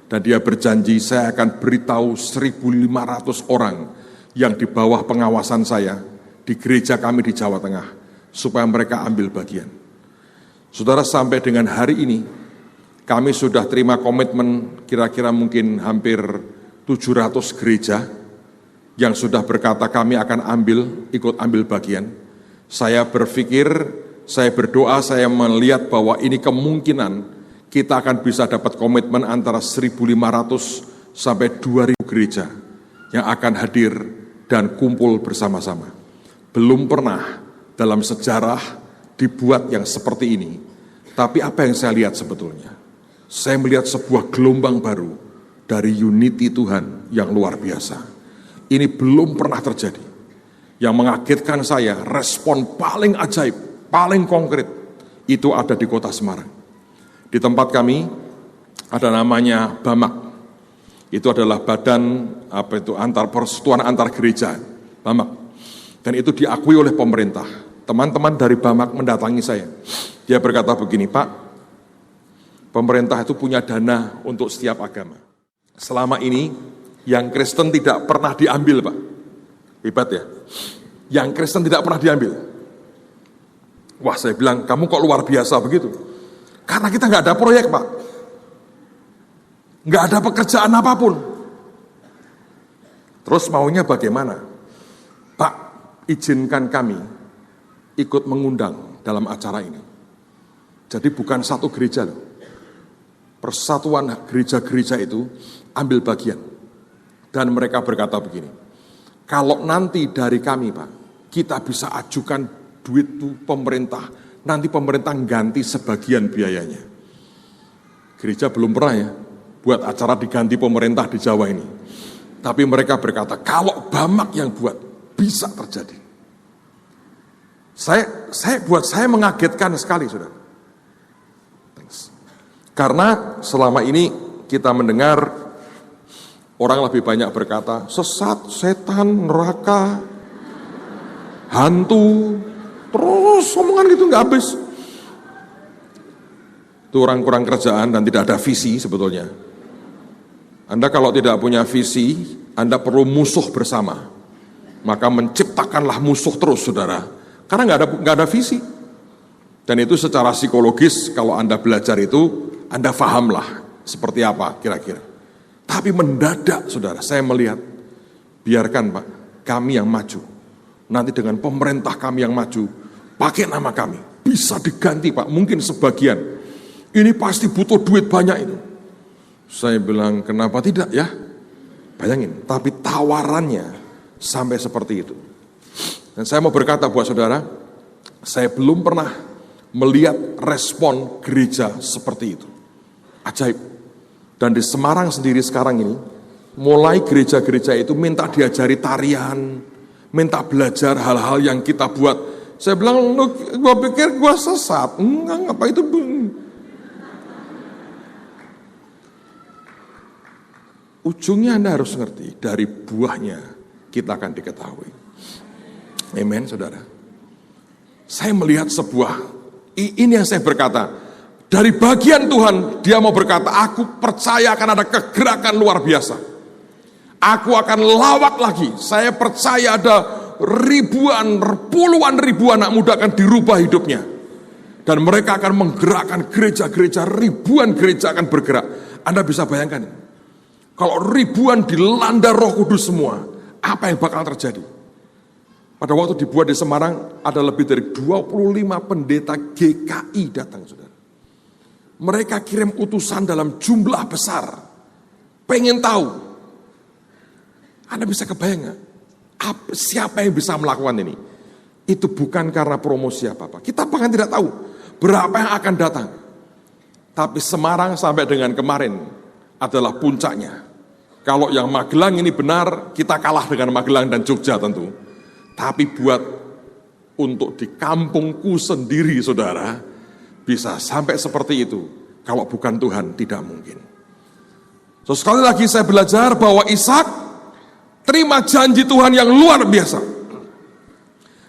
Dan dia berjanji, saya akan beritahu 1.500 orang yang di bawah pengawasan saya di gereja kami di Jawa Tengah, supaya mereka ambil bagian. Saudara, sampai dengan hari ini, kami sudah terima komitmen kira-kira mungkin hampir 700 gereja yang sudah berkata kami akan ikut ambil bagian. Saya berpikir, saya berdoa, saya melihat bahwa ini kemungkinan kita akan bisa dapat komitmen antara 1.500 sampai 2.000 gereja yang akan hadir dan kumpul bersama-sama. Belum pernah dalam sejarah dibuat yang seperti ini. Tapi apa yang saya lihat sebetulnya? Saya melihat sebuah gelombang baru dari unity Tuhan yang luar biasa. Ini belum pernah terjadi. Yang mengagetkan saya, respon paling ajaib, paling konkret, itu ada di kota Semarang. Di tempat kami ada namanya BAMAK. Itu adalah badan persekutuan antar gereja, BAMAK. Dan itu diakui oleh pemerintah. Teman-teman dari BAMAK mendatangi saya. Dia berkata begini, Pak, pemerintah itu punya dana untuk setiap agama. Selama ini yang Kristen tidak pernah diambil, Pak. Hebat ya. Yang Kristen tidak pernah diambil. Wah, saya bilang, kamu kok luar biasa begitu? Karena kita nggak ada proyek, Pak. Nggak ada pekerjaan apapun. Terus maunya bagaimana? Pak, izinkan kami ikut mengundang dalam acara ini. Jadi bukan satu gereja loh. Persatuan gereja-gereja itu ambil bagian. Dan mereka berkata begini, kalau nanti dari kami, Pak, kita bisa ajukan duit itu pemerintah, nanti pemerintah ganti sebagian biayanya. Gereja belum pernah ya buat acara diganti pemerintah di Jawa ini. Tapi mereka berkata, kalau BAMAK yang buat, bisa terjadi. Buat saya mengagetkan sekali, saudara. Karena selama ini kita mendengar orang lebih banyak berkata, sesat, setan, neraka, hantu, terus omongan gitu nggak habis. Itu orang kurang kerjaan dan tidak ada visi sebetulnya. Anda kalau tidak punya visi, Anda perlu musuh bersama. Maka menciptakanlah musuh terus, saudara. Karena nggak ada visi. Dan itu secara psikologis, kalau Anda belajar itu, Anda fahamlah seperti apa kira-kira. Tapi mendadak, saudara, saya melihat, biarkan Pak, kami yang maju. Nanti dengan pemerintah kami yang maju, pakai nama kami, bisa diganti Pak, mungkin sebagian. Ini pasti butuh duit banyak itu. Saya bilang, kenapa tidak ya? Bayangin, tapi tawarannya sampai seperti itu. Dan saya mau berkata buat saudara, saya belum pernah melihat respon gereja seperti itu. Ajaib. Dan di Semarang sendiri sekarang ini, mulai gereja-gereja itu minta diajari tarian, minta belajar hal-hal yang kita buat. Saya bilang, gue pikir gue sesat. Enggak, apa itu? Ujungnya Anda harus ngerti, dari buahnya kita akan diketahui. Amen, saudara. Saya melihat ini yang saya berkata, dari bagian Tuhan, dia mau berkata, aku percaya akan ada kegerakan luar biasa. Aku akan lawak lagi. Saya percaya ada puluhan ribu anak muda akan dirubah hidupnya. Dan mereka akan menggerakkan gereja-gereja, ribuan gereja akan bergerak. Anda bisa bayangkan, kalau ribuan dilanda Roh Kudus semua, apa yang bakal terjadi? Pada waktu dibuat di Semarang, ada lebih dari 25 pendeta GKI datang, saudara. Mereka kirim utusan dalam jumlah besar. Pengen tahu. Anda bisa kebayang gak? Siapa yang bisa melakukan ini? Itu bukan karena promosi apa-apa. Kita bahkan tidak tahu berapa yang akan datang. Tapi Semarang sampai dengan kemarin adalah puncaknya. Kalau yang Magelang ini benar, kita kalah dengan Magelang dan Jogja tentu. Tapi untuk di kampungku sendiri, saudara, bisa sampai seperti itu. Kalau bukan Tuhan, tidak mungkin. So, sekali lagi saya belajar bahwa Ishak terima janji Tuhan yang luar biasa.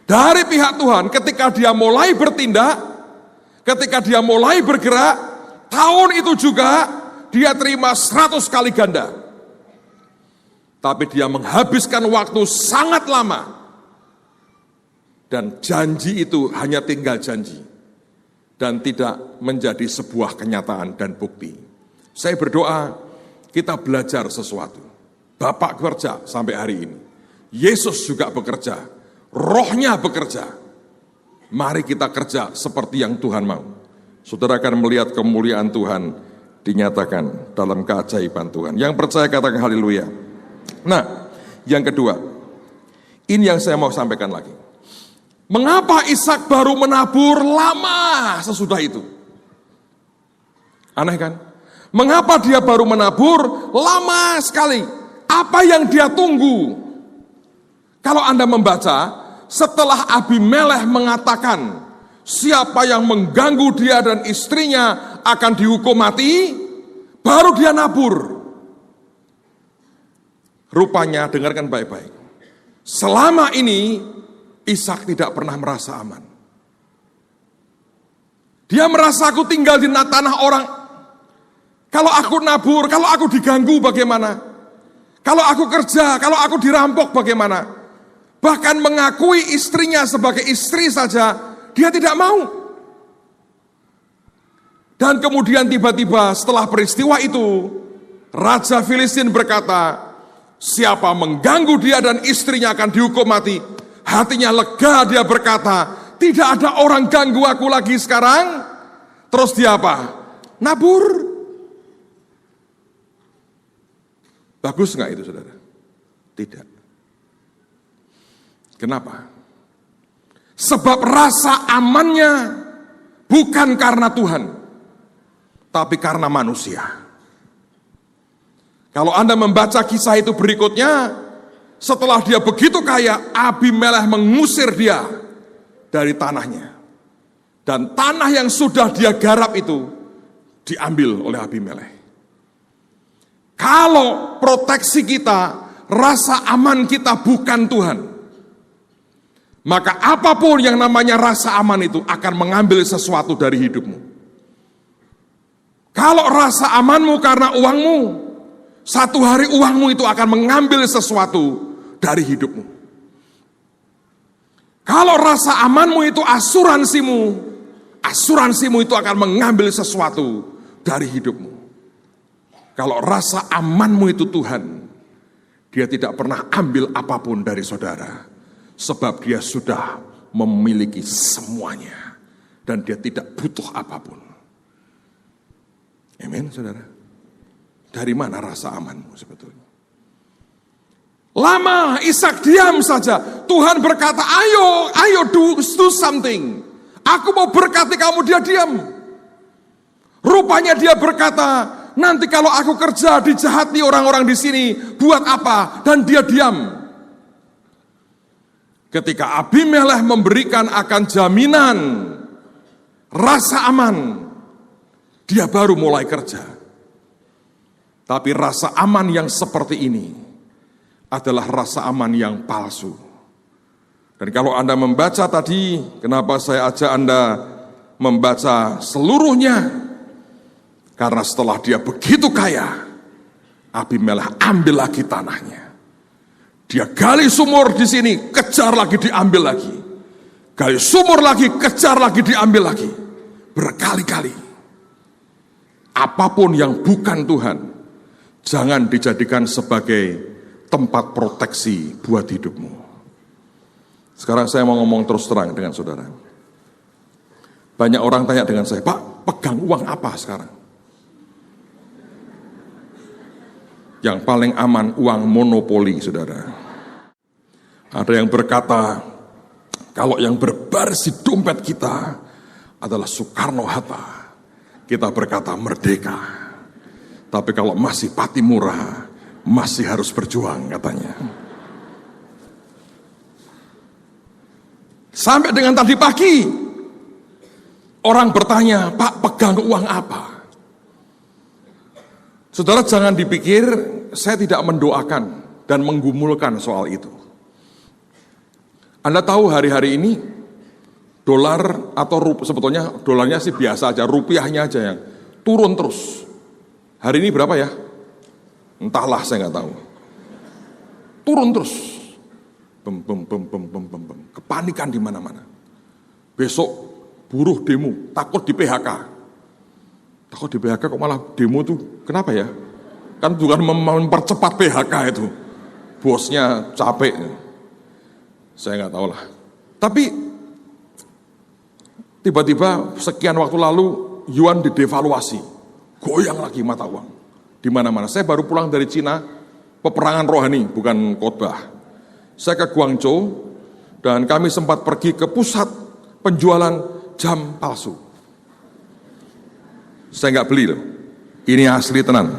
Dari pihak Tuhan, ketika dia mulai bertindak, ketika dia mulai bergerak, tahun itu juga dia terima 100 kali ganda. Tapi dia menghabiskan waktu sangat lama. Dan janji itu hanya tinggal janji. Dan tidak menjadi sebuah kenyataan dan bukti. Saya berdoa, kita belajar sesuatu. Bapak bekerja sampai hari ini. Yesus juga bekerja. Rohnya bekerja. Mari kita kerja seperti yang Tuhan mau. Saudara akan melihat kemuliaan Tuhan dinyatakan dalam keajaiban Tuhan. Yang percaya katakan haleluya. Nah, yang kedua, ini yang saya mau sampaikan lagi. Mengapa Ishak baru menabur lama sesudah itu? Aneh kan? Mengapa dia baru menabur lama sekali? Apa yang dia tunggu? Kalau Anda membaca, setelah Abimelekh mengatakan siapa yang mengganggu dia dan istrinya akan dihukum mati, baru dia nabur. Rupanya, dengarkan baik-baik. Selama ini Ishak tidak pernah merasa aman. Dia merasa aku tinggal di tanah orang. Kalau aku nabur, kalau aku diganggu bagaimana? Kalau aku kerja, kalau aku dirampok bagaimana? Bahkan mengakui istrinya sebagai istri saja, dia tidak mau. Dan kemudian tiba-tiba setelah peristiwa itu, Raja Filistin berkata, siapa mengganggu dia dan istrinya akan dihukum mati. Hatinya lega, dia berkata, tidak ada orang ganggu aku lagi sekarang. Terus dia apa? Nabur. Bagus nggak itu, saudara? Tidak. Kenapa? Sebab rasa amannya bukan karena Tuhan, tapi karena manusia. Kalau Anda membaca kisah itu berikutnya, setelah dia begitu kaya, Abimelekh mengusir dia dari tanahnya. Dan tanah yang sudah dia garap itu diambil oleh Abimelekh. Kalau proteksi kita, rasa aman kita bukan Tuhan, maka apapun yang namanya rasa aman itu akan mengambil sesuatu dari hidupmu. Kalau rasa amanmu karena uangmu, satu hari uangmu itu akan mengambil sesuatu dari hidupmu. Kalau rasa amanmu itu asuransimu itu akan mengambil sesuatu dari hidupmu. Kalau rasa amanmu itu Tuhan, dia tidak pernah ambil apapun dari saudara. Sebab dia sudah memiliki semuanya. Dan dia tidak butuh apapun. Amin, saudara. Dari mana rasa amanmu sebetulnya? Lama Ishak diam saja. Tuhan berkata, ayo do something. Aku mau berkati kamu, dia diam. Rupanya dia berkata, nanti kalau aku kerja dijahati orang-orang di sini, buat apa? Dan dia diam. Ketika Abimelekh memberikan akan jaminan rasa aman, dia baru mulai kerja. Tapi rasa aman yang seperti ini adalah rasa aman yang palsu. Dan kalau Anda membaca tadi, kenapa saya ajak Anda membaca seluruhnya? Karena setelah dia begitu kaya, Abimelekh ambil lagi tanahnya. Dia gali sumur di sini, kejar lagi, diambil lagi. Gali sumur lagi, kejar lagi, diambil lagi. Berkali-kali. Apapun yang bukan Tuhan, jangan dijadikan sebagai tempat proteksi buat hidupmu. Sekarang saya mau ngomong terus terang dengan saudara. Banyak orang tanya dengan saya, Pak, pegang uang apa sekarang? Yang paling aman uang monopoli, saudara. Ada yang berkata, kalau yang berbaris di dompet kita adalah Soekarno-Hatta, kita berkata merdeka. Tapi kalau masih Patimura, masih harus berjuang, katanya. Sampai dengan tadi pagi, Orang bertanya, Pak, pegang uang apa? Saudara, jangan dipikir saya tidak mendoakan dan menggumulkan soal itu. Anda tahu hari-hari ini dolar atau sebetulnya dolarnya sih biasa aja, rupiahnya aja yang turun terus. Hari ini berapa ya? Entahlah, saya nggak tahu. Turun terus. Kepanikan di mana-mana. Besok buruh demo, takut di PHK. Takut di PHK kok malah demo tuh, kenapa ya? Kan bukan mempercepat PHK itu. Bosnya capek. Saya nggak tahu lah. Tapi tiba-tiba sekian waktu lalu yuan didevaluasi. Goyang lagi mata uang. Di mana-mana. Saya baru pulang dari Cina, peperangan rohani, bukan khotbah. Saya ke Guangzhou dan kami sempat pergi ke pusat penjualan jam palsu. Saya nggak beli loh. Ini asli tenan.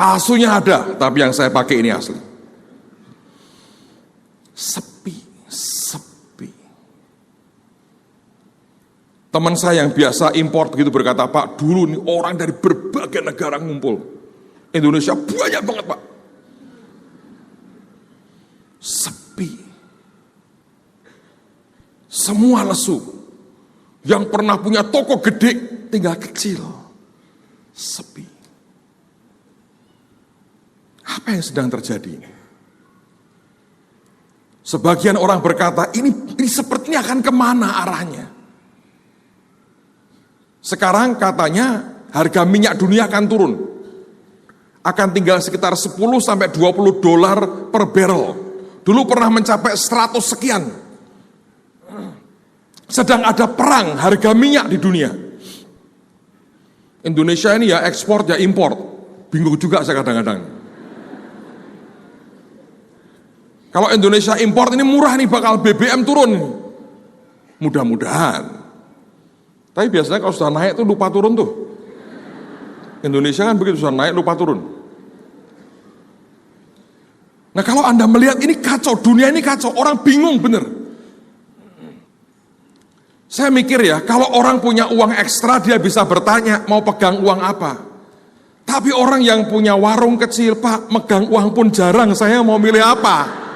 Palsunya ada, tapi yang saya pakai ini asli. Sepi. Teman saya yang biasa import gitu berkata, Pak, dulu nih orang dari berbagai negara ngumpul. Indonesia banyak banget, Pak. Sepi. Semua lesu. Yang pernah punya toko gede tinggal kecil. Sepi. Apa yang sedang terjadi ini? Sebagian orang berkata, ini sepertinya akan kemana arahnya? Sekarang katanya harga minyak dunia akan turun. Akan tinggal sekitar 10 sampai 20 dolar per barrel. Dulu pernah mencapai 100 sekian. Sedang ada perang harga minyak di dunia. Indonesia ini ya ekspor ya import. Bingung juga saya kadang-kadang. Kalau Indonesia import ini murah nih, bakal BBM turun. Mudah-mudahan. Tapi biasanya kalau sudah naik tuh lupa turun tuh. Indonesia kan begitu, sudah naik lupa turun. Nah kalau Anda melihat ini kacau, dunia ini kacau, orang bingung bener. Saya mikir ya, kalau orang punya uang ekstra dia bisa bertanya mau pegang uang apa. Tapi orang yang punya warung kecil, Pak, megang uang pun jarang, saya mau milih apa?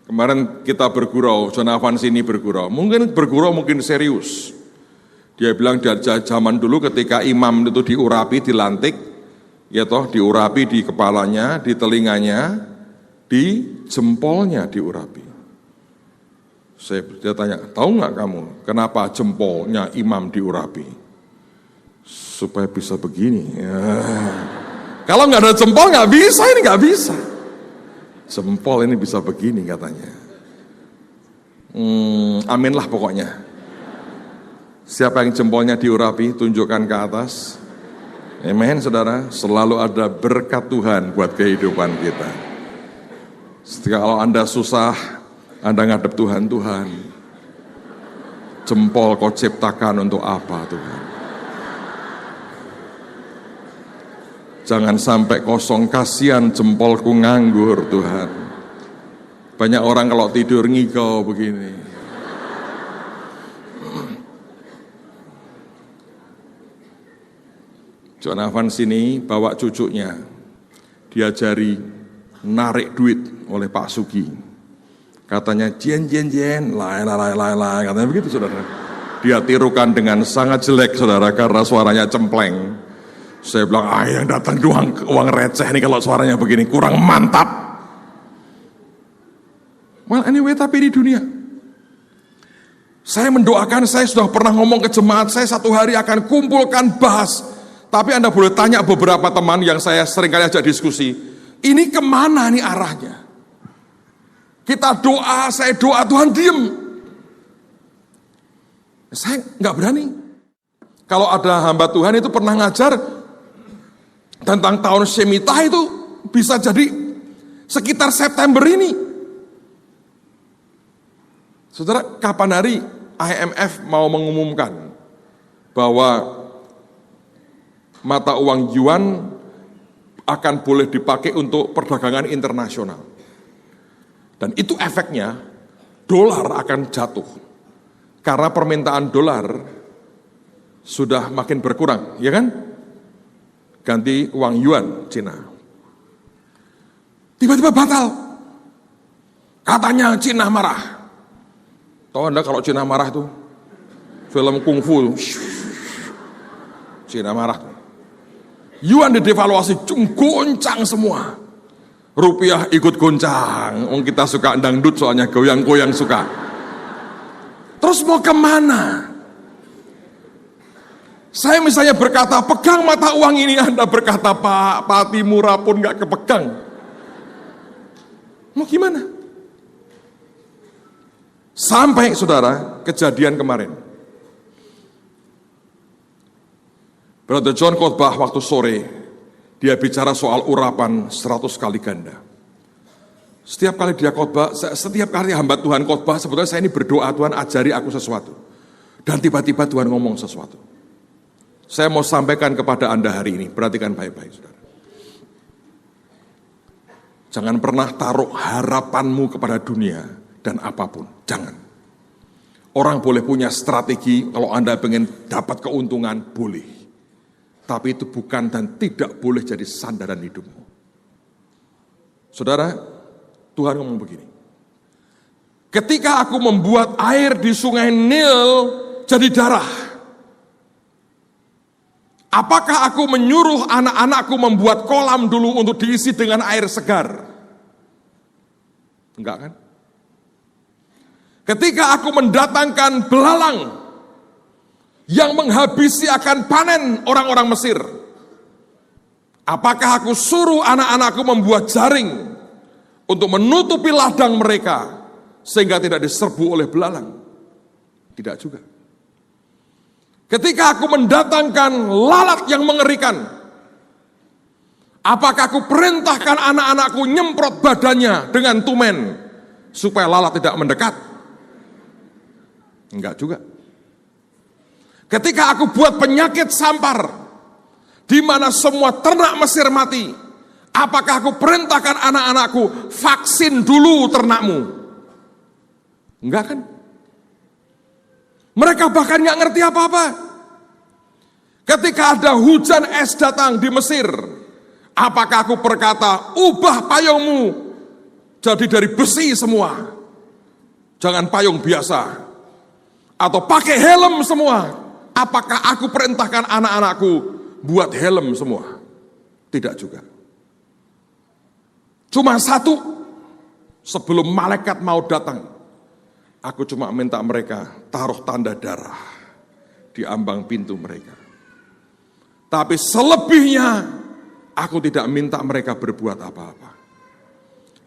Kemarin kita bergurau, John Evans ini bergurau mungkin serius. Dia bilang dari zaman dulu ketika imam itu diurapi, dilantik, ya toh diurapi di kepalanya, di telinganya, di jempolnya diurapi. Dia tanya, tahu nggak kamu kenapa jempolnya imam diurapi? Supaya bisa begini. Ya. Kalau nggak ada jempol nggak bisa, ini nggak bisa. Jempol ini bisa begini katanya. Amin lah pokoknya. Siapa yang jempolnya diurapi, tunjukkan ke atas. Amin saudara, selalu ada berkat Tuhan buat kehidupan kita. Kalau Anda susah, Anda ngadep Tuhan, jempol kau ciptakan untuk apa Tuhan? Jangan sampai kosong, kasihan jempolku nganggur Tuhan. Banyak orang kalau tidur ngigau begini. John Evans ini bawa cucunya, diajari narik duit oleh Pak Sugi. Katanya jen, lai, katanya begitu saudara. Dia tirukan dengan sangat jelek saudara, karena suaranya cempleng. Saya bilang, yang datang uang receh nih kalau suaranya begini, kurang mantap. Well anyway, tapi di dunia. Saya mendoakan, saya sudah pernah ngomong ke jemaat, saya satu hari akan kumpulkan bahas. Tapi Anda boleh tanya beberapa teman yang saya seringkali ajak diskusi, ini kemana nih arahnya? Kita doa, saya doa, Tuhan diem. Saya nggak berani. Kalau ada hamba Tuhan itu pernah ngajar, tentang tahun Shemitah itu bisa jadi sekitar September ini. Saudara, kapan hari IMF mau mengumumkan bahwa mata uang yuan akan boleh dipakai untuk perdagangan internasional? Dan itu efeknya, dolar akan jatuh. Karena permintaan dolar sudah makin berkurang, ya kan? Ganti uang yuan Cina. Tiba-tiba batal. Katanya Cina marah. Tahu Anda kalau Cina marah itu? Film kungfu. Cina marah. Yuan didevaluasi, goncang semua. Rupiah ikut goncang. Kita suka dangdut soalnya goyang-goyang suka. Terus mau kemana? Saya misalnya berkata, pegang mata uang ini. Anda berkata, Pak, pati murah pun gak kepegang. Mau gimana? Sampai saudara, kejadian kemarin. Brother John khotbah waktu sore, dia bicara soal urapan 100 kali ganda. Setiap kali dia khotbah, setiap kali hamba Tuhan khotbah, sebetulnya saya ini berdoa, Tuhan ajari aku sesuatu. Dan tiba-tiba Tuhan ngomong sesuatu. Saya mau sampaikan kepada Anda hari ini, perhatikan baik-baik saudara. Jangan pernah taruh harapanmu kepada dunia dan apapun, jangan. Orang boleh punya strategi, kalau Anda pengen dapat keuntungan, boleh. Tapi itu bukan dan tidak boleh jadi sandaran hidupmu. Saudara, Tuhan ngomong begini. Ketika aku membuat air di sungai Nil jadi darah, apakah aku menyuruh anak-anakku membuat kolam dulu untuk diisi dengan air segar? Enggak kan? Ketika aku mendatangkan belalang yang menghabisi akan panen orang-orang Mesir, apakah aku suruh anak-anakku membuat jaring untuk menutupi ladang mereka sehingga tidak diserbu oleh belalang? Tidak juga. Ketika aku mendatangkan lalat yang mengerikan, apakah aku perintahkan anak-anakku nyemprot badannya dengan tumen supaya lalat tidak mendekat? Enggak juga. Ketika aku buat penyakit sampar, di mana semua ternak Mesir mati, apakah aku perintahkan anak-anakku vaksin dulu ternakmu? Enggak kan? Mereka bahkan nggak ngerti apa-apa. Ketika ada hujan es datang di Mesir, apakah aku berkata, ubah payungmu jadi dari besi semua, jangan payung biasa, atau pakai helm semua? Apakah aku perintahkan anak-anakku buat helm semua? Tidak juga. Cuma satu, sebelum malaikat mau datang, aku cuma minta mereka taruh tanda darah di ambang pintu mereka. Tapi selebihnya, aku tidak minta mereka berbuat apa-apa.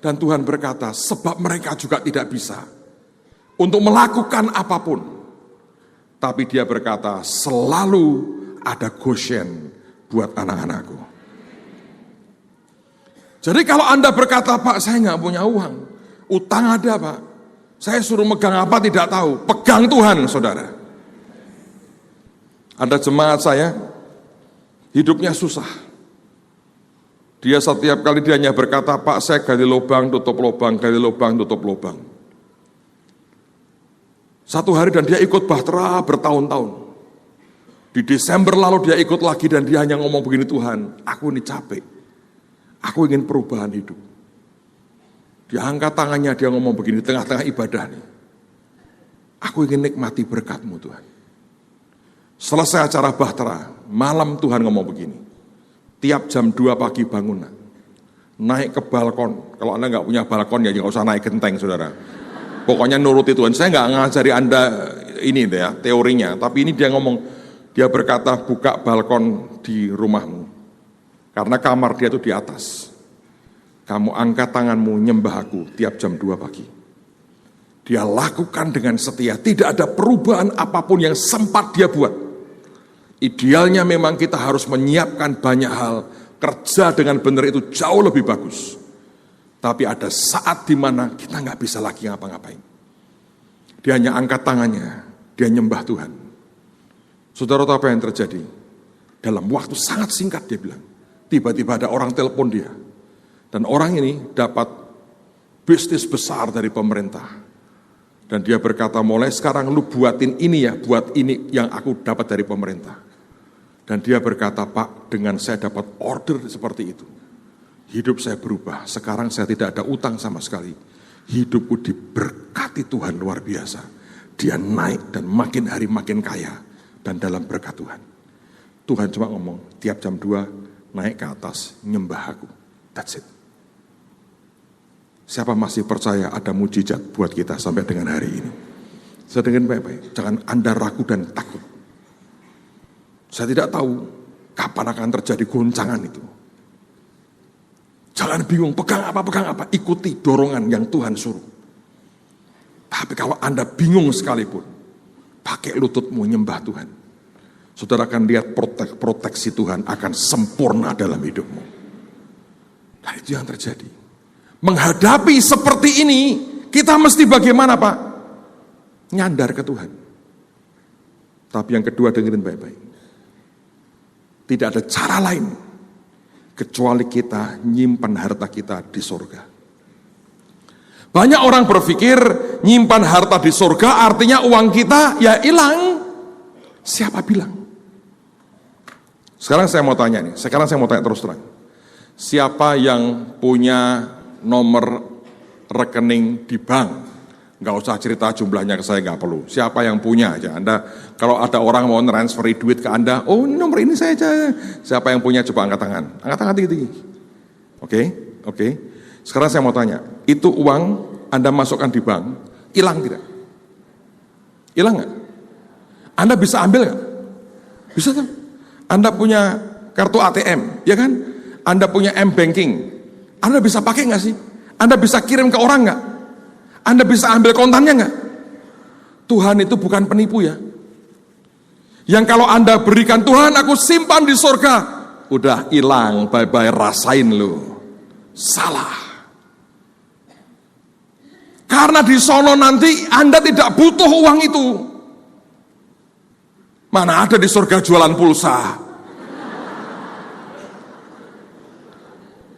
Dan Tuhan berkata, sebab mereka juga tidak bisa untuk melakukan apapun. Tapi dia berkata, selalu ada Goshen buat anak-anakku. Jadi kalau Anda berkata, Pak, saya nggak punya uang, utang ada Pak, saya suruh megang apa tidak tahu, pegang Tuhan saudara. Ada jemaat saya, hidupnya susah. Dia setiap kali dia hanya berkata, Pak, saya gali lubang, tutup lubang, gali lubang, tutup lubang. Satu hari dan dia ikut bahtera bertahun-tahun. Di Desember lalu dia ikut lagi dan dia hanya ngomong begini, Tuhan, aku ini capek. Aku ingin perubahan hidup. Dia angkat tangannya, dia ngomong begini, di tengah-tengah ibadah nih. Aku ingin nikmati berkat-Mu Tuhan. Selesai acara bahtera, malam Tuhan ngomong begini. Tiap jam 2 pagi bangun, naik ke balkon. Kalau Anda nggak punya balkon ya nggak usah naik genteng saudara. Pokoknya nuruti Tuhan. Saya nggak ngajari Anda ini ya teorinya, tapi ini dia ngomong, dia berkata buka balkon di rumahmu, karena kamar dia itu di atas. Kamu angkat tanganmu nyembah aku tiap jam 2 pagi. Dia lakukan dengan setia, tidak ada perubahan apapun yang sempat dia buat. Idealnya memang kita harus menyiapkan banyak hal, kerja dengan benar itu jauh lebih bagus. Tapi ada saat di mana kita nggak bisa lagi ngapa-ngapain. Dia hanya angkat tangannya, dia nyembah Tuhan. Saudara tahu apa yang terjadi? Dalam waktu sangat singkat dia bilang, tiba-tiba ada orang telepon dia. Dan orang ini dapat bisnis besar dari pemerintah. Dan dia berkata, mulai sekarang lu buatin ini ya, buat ini yang aku dapat dari pemerintah. Dan dia berkata, Pak, dengan saya dapat order seperti itu, hidup saya berubah. Sekarang saya tidak ada utang sama sekali. Hidupku diberkati Tuhan luar biasa. Dia naik dan makin hari makin kaya. Dan dalam berkat Tuhan. Tuhan cuma ngomong, tiap jam 2 naik ke atas, nyembah aku. That's it. Siapa masih percaya ada mujizat buat kita sampai dengan hari ini? Saya dengar baik-baik, jangan Anda ragu dan takut. Saya tidak tahu kapan akan terjadi goncangan itu. Jangan bingung, pegang apa, ikuti dorongan yang Tuhan suruh. Tapi kalau Anda bingung sekalipun, pakai lututmu nyembah Tuhan. Saudara akan lihat proteksi Tuhan akan sempurna dalam hidupmu. Dan itu yang terjadi. Menghadapi seperti ini, kita mesti bagaimana Pak? Nyandar ke Tuhan. Tapi yang kedua dengerin baik-baik. Tidak ada cara lain kecuali kita nyimpan harta kita di surga. Banyak orang berpikir nyimpan harta di surga artinya uang kita ya hilang. Siapa bilang? Sekarang saya mau tanya terus terang. Siapa yang punya nomor rekening di bank? Nggak usah cerita jumlahnya ke saya, nggak perlu. Siapa yang punya aja. Anda, kalau ada orang mau transfer duit ke Anda, oh nomor ini saya aja. Siapa yang punya coba angkat tangan. Angkat tangan tinggi. Oke. Sekarang saya mau tanya, itu uang Anda masukkan di bank, hilang tidak? Hilang nggak? Anda bisa ambil nggak? Bisa kan? Anda punya kartu ATM, ya kan? Anda punya M-Banking, Anda bisa pakai nggak sih? Anda bisa kirim ke orang nggak? Anda bisa ambil kontannya nggak? Tuhan itu bukan penipu ya. Yang kalau Anda berikan, Tuhan aku simpan di surga, udah hilang, bye-bye, rasain lu. Salah. Karena di sono nanti Anda tidak butuh uang itu. Mana ada di surga jualan pulsa?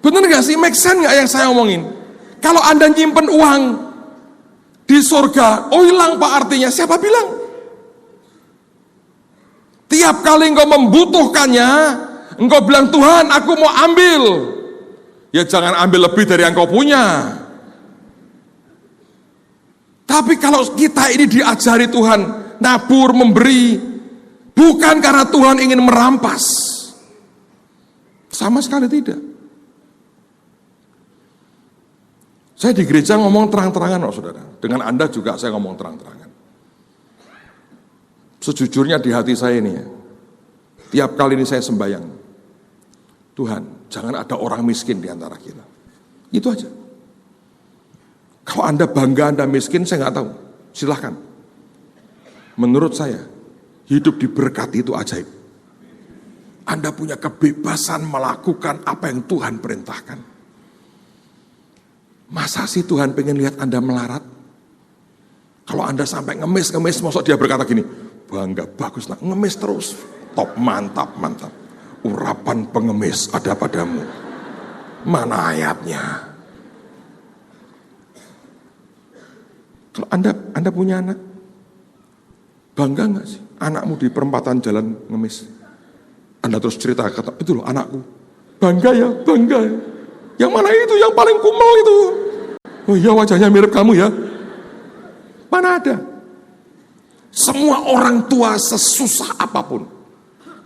Bener gak sih? Make sense gak yang saya omongin? Kalau Anda nyimpen uang di surga, oh hilang Pak artinya. Siapa bilang? Tiap kali engkau membutuhkannya, engkau bilang Tuhan aku mau ambil. Ya jangan ambil lebih dari yang kau punya. Tapi kalau kita ini diajari Tuhan, nabur, memberi, bukan karena Tuhan ingin merampas. Sama sekali tidak. Saya di gereja ngomong terang-terangan loh saudara. Dengan Anda juga saya ngomong terang-terangan. Sejujurnya di hati saya ini ya, tiap kali ini saya sembahyang, Tuhan jangan ada orang miskin di antara kita. Itu aja. Kalau Anda bangga Anda miskin, saya nggak tahu. Silahkan. Menurut saya, hidup diberkati itu ajaib. Anda punya kebebasan melakukan apa yang Tuhan perintahkan. Masa sih Tuhan pengen lihat Anda melarat? Kalau Anda sampai ngemis, maksud dia berkata gini, bangga, bagus, nah, ngemis terus. Top, mantap. Urapan pengemis ada padamu. Mana ayatnya? Kalau Anda punya anak, bangga nggak sih anakmu di perempatan jalan ngemis? Anda terus cerita, kata, itu loh anakku. Bangga ya. Yang mana itu? Yang paling kumel itu. Oh iya wajahnya mirip kamu ya. Mana ada? Semua orang tua sesusah apapun,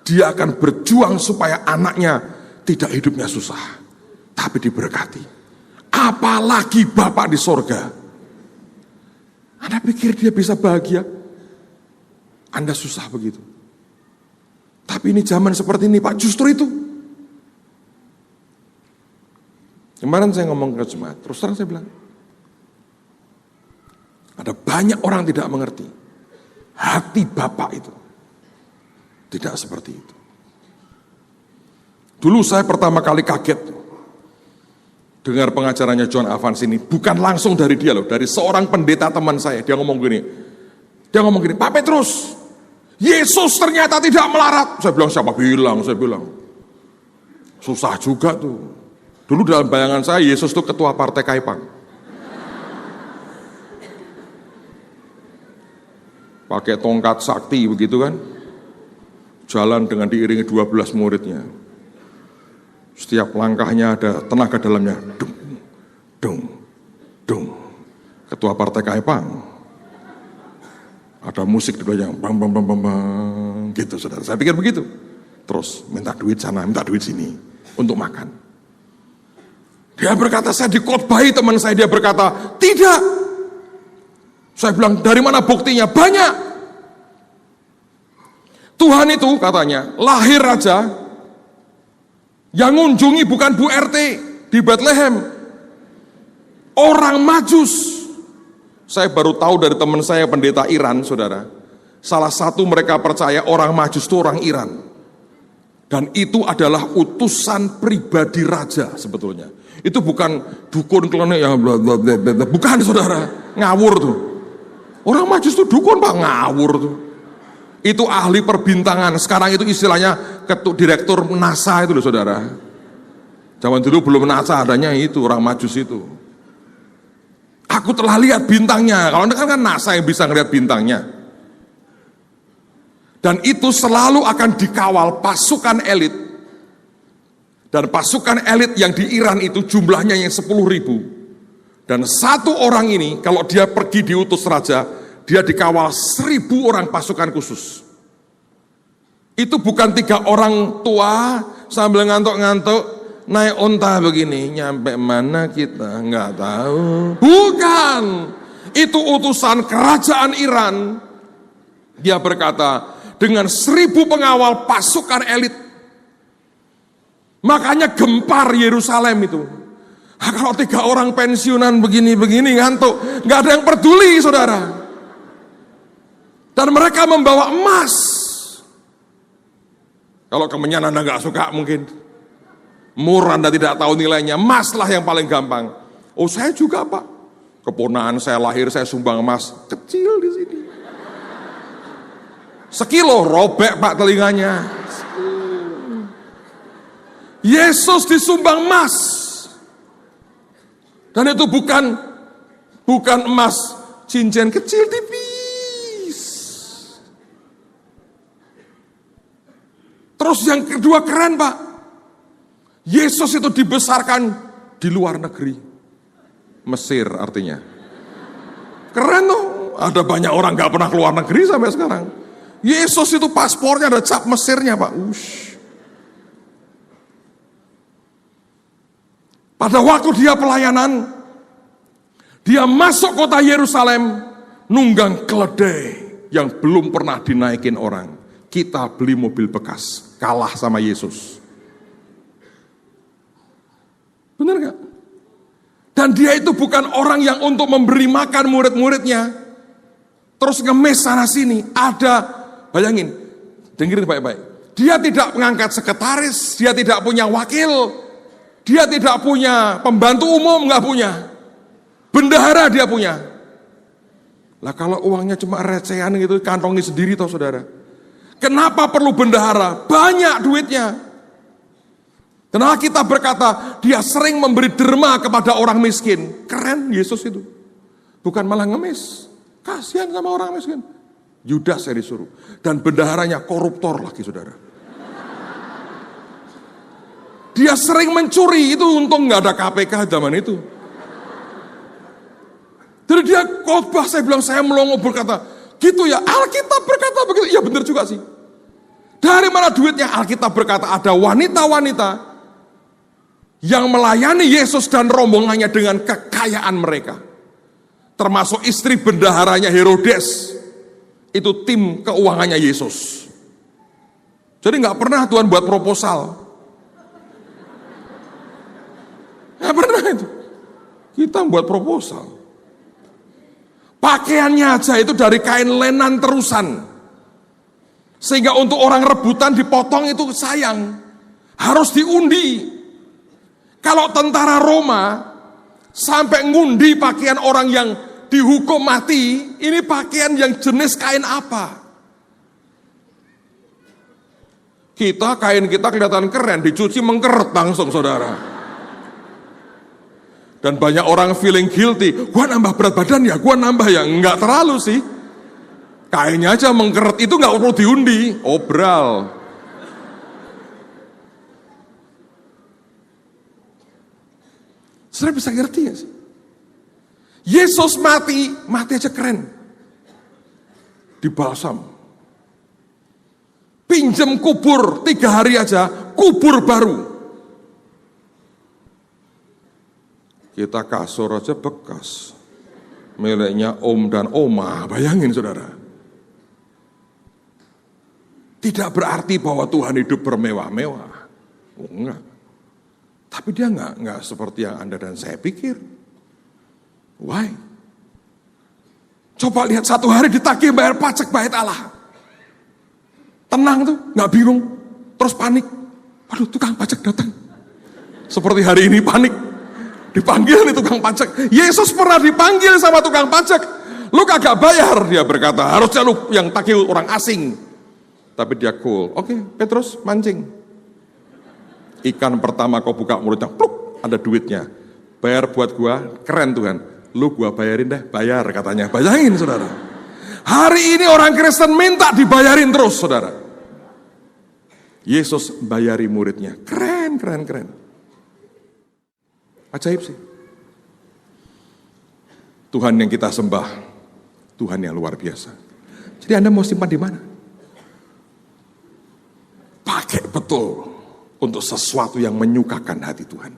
dia akan berjuang supaya anaknya tidak hidupnya susah, tapi diberkati. Apalagi Bapak di sorga. Anda pikir dia bisa bahagia? Anda susah begitu. Tapi ini zaman seperti ini Pak, justru itu. Kemarin saya ngomong ke jemaat, terus terang saya bilang, ada banyak orang tidak mengerti. Hati Bapak itu tidak seperti itu. Dulu saya pertama kali kaget dengar pengajarannya John Evans ini, bukan langsung dari dia loh, dari seorang pendeta teman saya. Dia ngomong gini, Pak Petrus, Yesus ternyata tidak melarat. Saya bilang, siapa bilang? Saya bilang, susah juga tuh. Dulu dalam bayangan saya, Yesus itu ketua partai Kaipang. pakai tongkat sakti begitu kan, jalan dengan diiringi 12 muridnya. Setiap langkahnya ada tenaga dalamnya, dung, dung, dung. Ketua partai Kaepang, ada musik di belakang, bang, bang, bang, bang, bang, gitu saudara. Saya pikir begitu. Terus minta duit sana, minta duit sini untuk makan. Dia berkata, saya dikhotbahi teman saya, dia berkata, tidak. Saya bilang, dari mana buktinya? Banyak. Tuhan itu katanya, lahir raja, yang ngunjungi bukan Bu RT di Bethlehem, orang Majus. Saya baru tahu dari teman saya pendeta Iran, saudara. Salah satu mereka percaya orang Majus itu orang Iran. Dan itu adalah utusan pribadi raja sebetulnya. Itu bukan dukun klenik yang bukan saudara, ngawur tuh. Orang Majus itu dukun Pak, ngawur tuh. Itu ahli perbintangan, sekarang itu istilahnya direktur NASA itu loh saudara. Zaman dulu belum NASA adanya itu, orang Majus itu. Aku telah lihat bintangnya, kalau kan NASA yang bisa ngelihat bintangnya. Dan itu selalu akan dikawal pasukan elit. Dan pasukan elit yang di Iran itu jumlahnya yang 10.000. Dan satu orang ini, kalau dia pergi diutus raja, dia dikawal 1.000 orang pasukan khusus. Itu bukan 3 orang tua sambil ngantuk-ngantuk, naik onta begini, nyampe mana kita, nggak tahu. Bukan, itu utusan kerajaan Iran. Dia berkata, dengan 1.000 pengawal pasukan elit. Makanya gempar Yerusalem itu. Kalau 3 orang pensiunan begini-begini ngantuk, nggak ada yang peduli saudara. Dan mereka membawa emas. Kalau kemenyan Anda nggak suka mungkin, murah Anda tidak tahu nilainya, emas lah yang paling gampang. Oh saya juga Pak, keponakan saya lahir saya sumbang emas, kecil di sini. Sekilo robek Pak telinganya. Yesus disumbang emas. Dan itu bukan emas cincin kecil tipis. Terus yang kedua keren Pak. Yesus itu dibesarkan di luar negeri. Mesir artinya. Keren tuh. Ada banyak orang gak pernah keluar negeri sampai sekarang. Yesus itu paspornya ada cap Mesirnya Pak. Pada waktu dia pelayanan, dia masuk kota Yerusalem, nunggang keledai yang belum pernah dinaikin orang. Kita beli mobil bekas, kalah sama Yesus. Benar gak? Dan dia itu bukan orang yang untuk memberi makan murid-muridnya, terus ngemis sana sini. Ada, bayangin, dengerin baik-baik. Dia tidak mengangkat sekretaris, dia tidak punya wakil, dia tidak punya pembantu umum, nggak punya. Bendahara dia punya. Lah kalau uangnya cuma recehan gitu, kantongi sendiri toh saudara. Kenapa perlu bendahara? Banyak duitnya. Kenapa kita berkata, dia sering memberi derma kepada orang miskin. Keren Yesus itu. Bukan malah ngemis. Kasihan sama orang miskin. Yudas yang disuruh. Dan bendaharanya koruptor lagi saudara. Dia sering mencuri, itu untung nggak ada KPK zaman itu. Jadi dia khotbah, saya bilang saya melongo berkata, gitu ya, Alkitab berkata begitu. Iya benar juga sih. Dari mana duitnya? Alkitab berkata ada wanita-wanita yang melayani Yesus dan rombongannya dengan kekayaan mereka. Termasuk istri bendaharanya Herodes. Itu tim keuangannya Yesus. Jadi nggak pernah Tuhan buat proposal. Nggak pernah itu. Kita buat proposal. Pakaiannya aja itu dari kain lenan terusan. Sehingga untuk orang rebutan dipotong itu sayang. Harus diundi. Kalau tentara Roma sampai ngundi pakaian orang yang dihukum mati, ini pakaian yang jenis kain apa? Kain kita kelihatan keren, dicuci mengkeret langsung saudara. Dan banyak orang feeling guilty, gua nambah berat badan ya, gua nambah ya, enggak terlalu sih. Kainnya aja mengkeret, itu nggak perlu diundi, obral. Saudara bisa ngerti ya sih? Yesus mati aja keren. Dibalsam. Pinjam kubur 3 hari aja, kubur baru. Kita kasur aja bekas. Miliknya om dan oma, bayangin saudara. Tidak berarti bahwa Tuhan hidup bermewah-mewah. Oh, enggak. Tapi dia enggak seperti yang Anda dan saya pikir. Why? Coba lihat 1 hari ditagih bayar pajak bait Allah. Tenang tuh, enggak bingung. Terus panik. Waduh, tukang pajak datang. Seperti hari ini panik. Dipanggil nih tukang pajak. Yesus pernah dipanggil sama tukang pajak. Lu kagak bayar, dia berkata. Harusnya lu yang tagih orang asing. Tapi dia cool. Oke, Petrus mancing. Ikan pertama kau buka mulutnya, pluk, ada duitnya. Bayar buat gua, keren Tuhan. Lu gua bayarin deh, bayar katanya. Bayangin saudara. Hari ini orang Kristen minta dibayarin terus saudara. Yesus bayari muridnya. Keren. Ajaib sih. Tuhan yang kita sembah, Tuhan yang luar biasa. Jadi Anda mau simpan di mana? Pakai betul untuk sesuatu yang menyukakan hati Tuhan.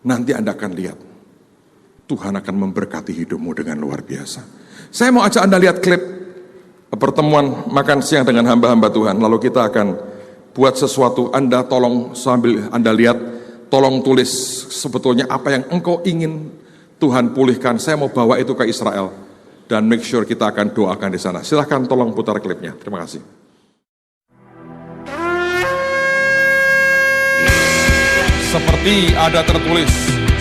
Nanti Anda akan lihat, Tuhan akan memberkati hidupmu dengan luar biasa. Saya mau ajak Anda lihat klip pertemuan makan siang dengan hamba-hamba Tuhan. Lalu kita akan buat sesuatu. Anda tolong sambil Anda lihat, tolong tulis sebetulnya apa yang engkau ingin Tuhan pulihkan. Saya mau bawa itu ke Israel. Dan make sure kita akan doakan di sana. Silahkan tolong putar klipnya. Terima kasih. Seperti ada tertulis,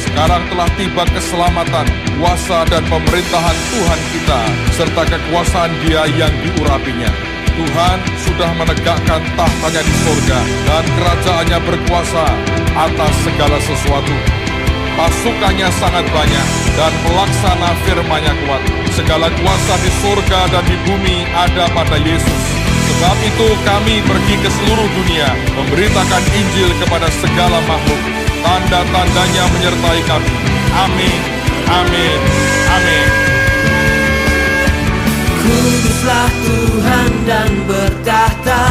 sekarang telah tiba keselamatan, kuasa dan pemerintahan Tuhan kita, serta kekuasaan Dia yang diurapinya. Tuhan sudah menegakkan tahtanya di surga, dan kerajaannya berkuasa atas segala sesuatu. Pasukannya sangat banyak, dan pelaksana firman-Nya kuat. Segala kuasa di surga dan di bumi ada pada Yesus. Sebab itu kami pergi ke seluruh dunia, memberitakan Injil kepada segala makhluk. Tanda-tandanya menyertai kami. Amin, amin, amin. Kuduslah Tuhan dan bertahta.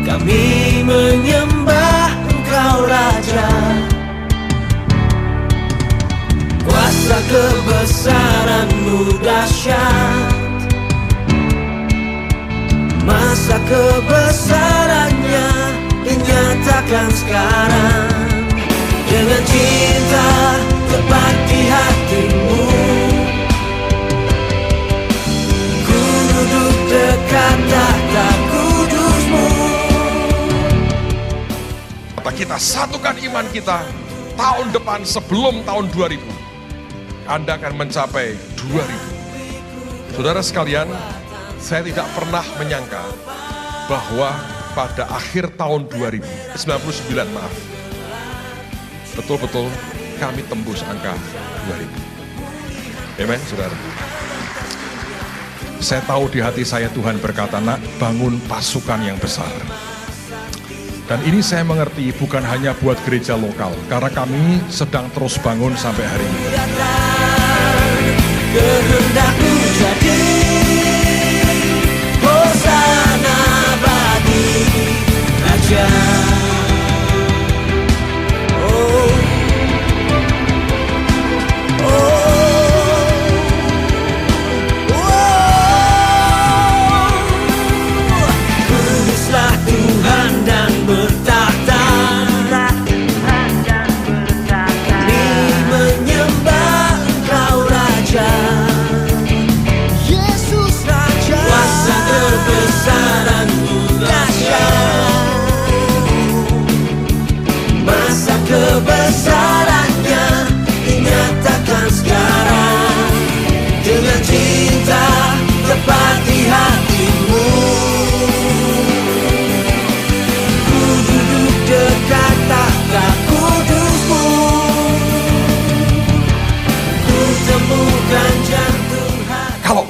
Kami menyembah Engkau Raja. Kuasa kebesaran-Mu dahsyat. Masa kebesarannya dinyatakan sekarang. Dengan cinta tepat di hati-Mu, ku duduk dekat tahta kudus-Mu. Kita satukan iman kita. Tahun depan sebelum tahun 2000, Anda akan mencapai 2000. Saudara sekalian, saya tidak pernah menyangka bahwa pada akhir tahun 2099, betul-betul kami tembus angka 2000. Amen, saudara. Saya tahu di hati saya Tuhan berkata, nak, bangun pasukan yang besar. Dan ini saya mengerti bukan hanya buat gereja lokal, karena kami sedang terus bangun sampai hari ini. Kehendakmu jadi hosana bagi Raja. Kuduslah Tuhan dan bertahta. Kami menyembah Engkau Raja.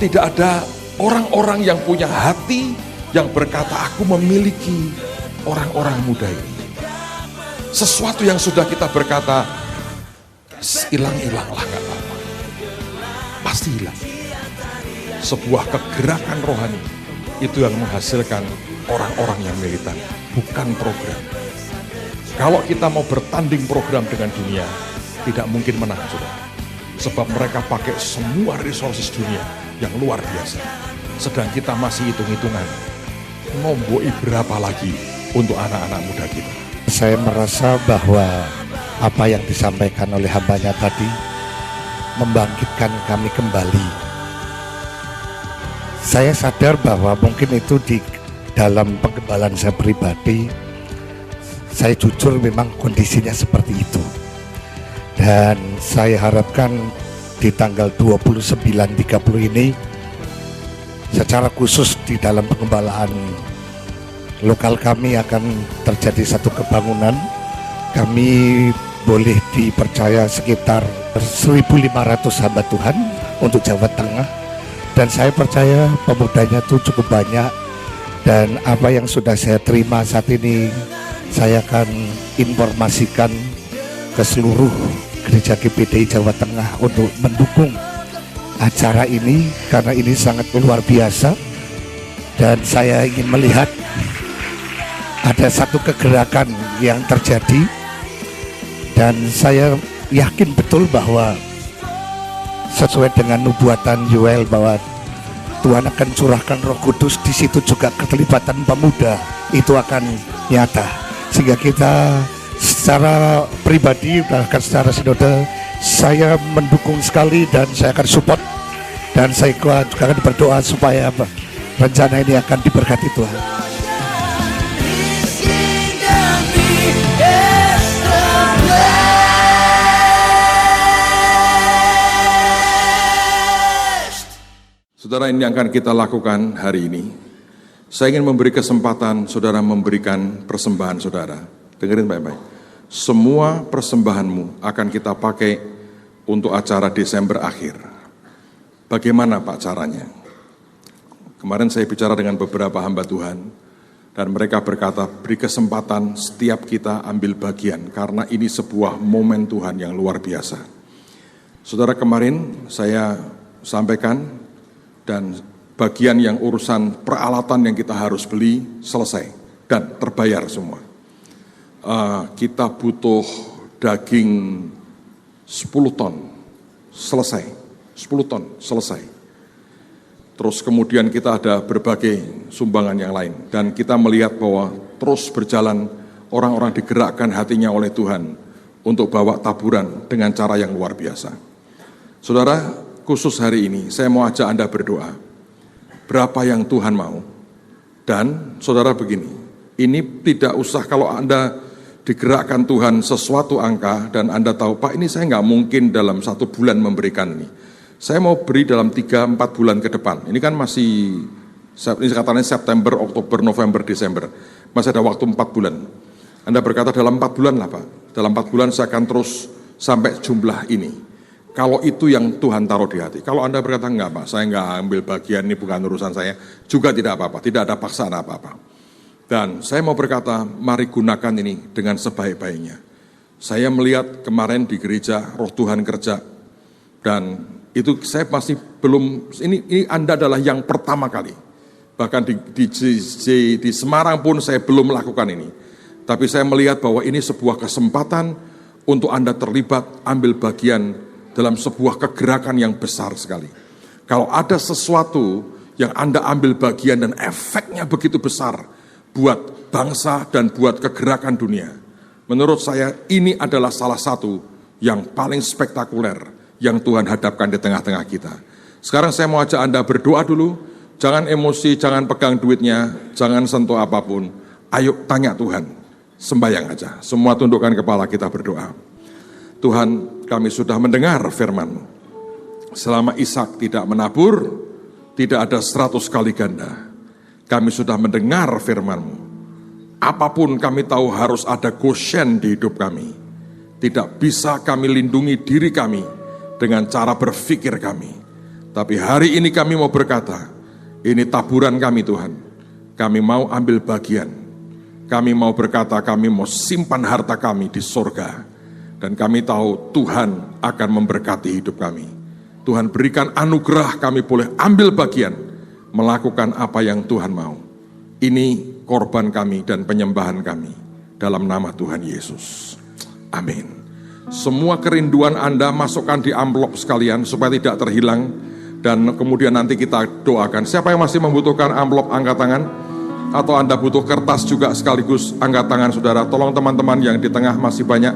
tidak ada orang-orang yang punya hati yang berkata, aku memiliki orang-orang muda ini. Sesuatu yang sudah kita berkata, hilang-hilanglah, gak apa-apa. Pasti hilang. Sebuah kegerakan rohani itu yang menghasilkan orang-orang yang militan, bukan program. Kalau kita mau bertanding program dengan dunia, tidak mungkin menang, saudara. Sebab mereka pakai semua resources dunia yang luar biasa. Sedang kita masih hitung-hitungan, ngomboi berapa lagi untuk anak-anak muda kita. Saya merasa bahwa apa yang disampaikan oleh hambanya tadi membangkitkan kami kembali. Saya sadar bahwa mungkin itu di dalam penggembalaan saya pribadi, saya jujur memang kondisinya seperti itu. Dan saya harapkan di tanggal 29-30 ini, secara khusus di dalam pengembalaan lokal kami akan terjadi satu kebangunan. Kami boleh dipercaya sekitar 1.500 hamba Tuhan untuk Jawa Tengah. Dan saya percaya pemudanya itu cukup banyak. Dan apa yang sudah saya terima saat ini, saya akan informasikan ke seluruh gereja GPDI Jawa Tengah untuk mendukung acara ini, karena ini sangat luar biasa. Dan saya ingin melihat ada satu kegerakan yang terjadi, dan saya yakin betul bahwa sesuai dengan nubuatan Yoel bahwa Tuhan akan curahkan Roh Kudus, di situ juga keterlibatan pemuda itu akan nyata. Sehingga kita secara pribadi bahkan secara sinode, saya mendukung sekali dan saya akan support, dan saya juga akan berdoa supaya rencana ini akan diberkati Tuhan. Saudara, ini yang akan kita lakukan hari ini. Saya ingin memberi kesempatan saudara memberikan persembahan saudara. Dengerin baik-baik. Semua persembahanmu akan kita pakai untuk acara Desember akhir. Bagaimana Pak caranya? Kemarin saya bicara dengan beberapa hamba Tuhan, dan mereka berkata, beri kesempatan setiap kita ambil bagian, karena ini sebuah momen Tuhan yang luar biasa. Saudara, kemarin saya sampaikan, dan bagian yang urusan peralatan yang kita harus beli selesai dan terbayar semua. Kita butuh daging 10 ton, selesai. 10 ton, selesai. Terus kemudian kita ada berbagai sumbangan yang lain. Dan kita melihat bahwa terus berjalan orang-orang digerakkan hatinya oleh Tuhan untuk bawa taburan dengan cara yang luar biasa. Saudara, khusus hari ini saya mau ajak Anda berdoa. Berapa yang Tuhan mau? Dan saudara begini, ini tidak usah kalau Anda digerakkan Tuhan sesuatu angka dan Anda tahu, Pak ini saya nggak mungkin dalam 1 bulan memberikan ini. Saya mau beri dalam 3-4 bulan ke depan. Ini kan masih, ini katanya September, Oktober, November, Desember. Masih ada waktu 4 bulan. Anda berkata dalam 4 bulan lah Pak. Dalam 4 bulan saya akan terus sampai jumlah ini. Kalau itu yang Tuhan taruh di hati. Kalau Anda berkata enggak Pak, saya enggak ambil bagian, ini bukan urusan saya, juga tidak apa-apa, tidak ada paksaan apa-apa. Dan saya mau berkata, mari gunakan ini dengan sebaik-baiknya. Saya melihat kemarin di gereja, Roh Tuhan kerja, dan itu saya masih belum, ini Anda adalah yang pertama kali. Bahkan di Semarang pun saya belum melakukan ini. Tapi saya melihat bahwa ini sebuah kesempatan untuk Anda terlibat, ambil bagian dalam sebuah kegerakan yang besar sekali. Kalau ada sesuatu yang Anda ambil bagian dan efeknya begitu besar buat bangsa dan buat kegerakan dunia, menurut saya ini adalah salah satu yang paling spektakuler yang Tuhan hadapkan di tengah-tengah kita. Sekarang saya mau ajak Anda berdoa dulu, jangan emosi, jangan pegang duitnya, jangan sentuh apapun. Ayo tanya Tuhan, sembahyang aja. Semua tundukkan kepala, kita berdoa. Tuhan, kami sudah mendengar firman-Mu. Selama Ishak tidak menabur, tidak ada 100 kali ganda. Kami sudah mendengar firman-Mu. Apapun kami tahu harus ada Goshen di hidup kami. Tidak bisa kami lindungi diri kami dengan cara berpikir kami. Tapi hari ini kami mau berkata, ini taburan kami Tuhan. Kami mau ambil bagian. Kami mau berkata, kami mau simpan harta kami di sorga. Dan kami tahu Tuhan akan memberkati hidup kami. Tuhan berikan anugerah, kami boleh ambil bagian, melakukan apa yang Tuhan mau. Ini korban kami dan penyembahan kami. Dalam nama Tuhan Yesus. Amin. Semua kerinduan Anda masukkan di amplop sekalian supaya tidak terhilang. Dan kemudian nanti kita doakan. Siapa yang masih membutuhkan amplop, angkat tangan. Atau Anda butuh kertas juga sekaligus, angkat tangan saudara. Tolong teman-teman yang di tengah masih banyak.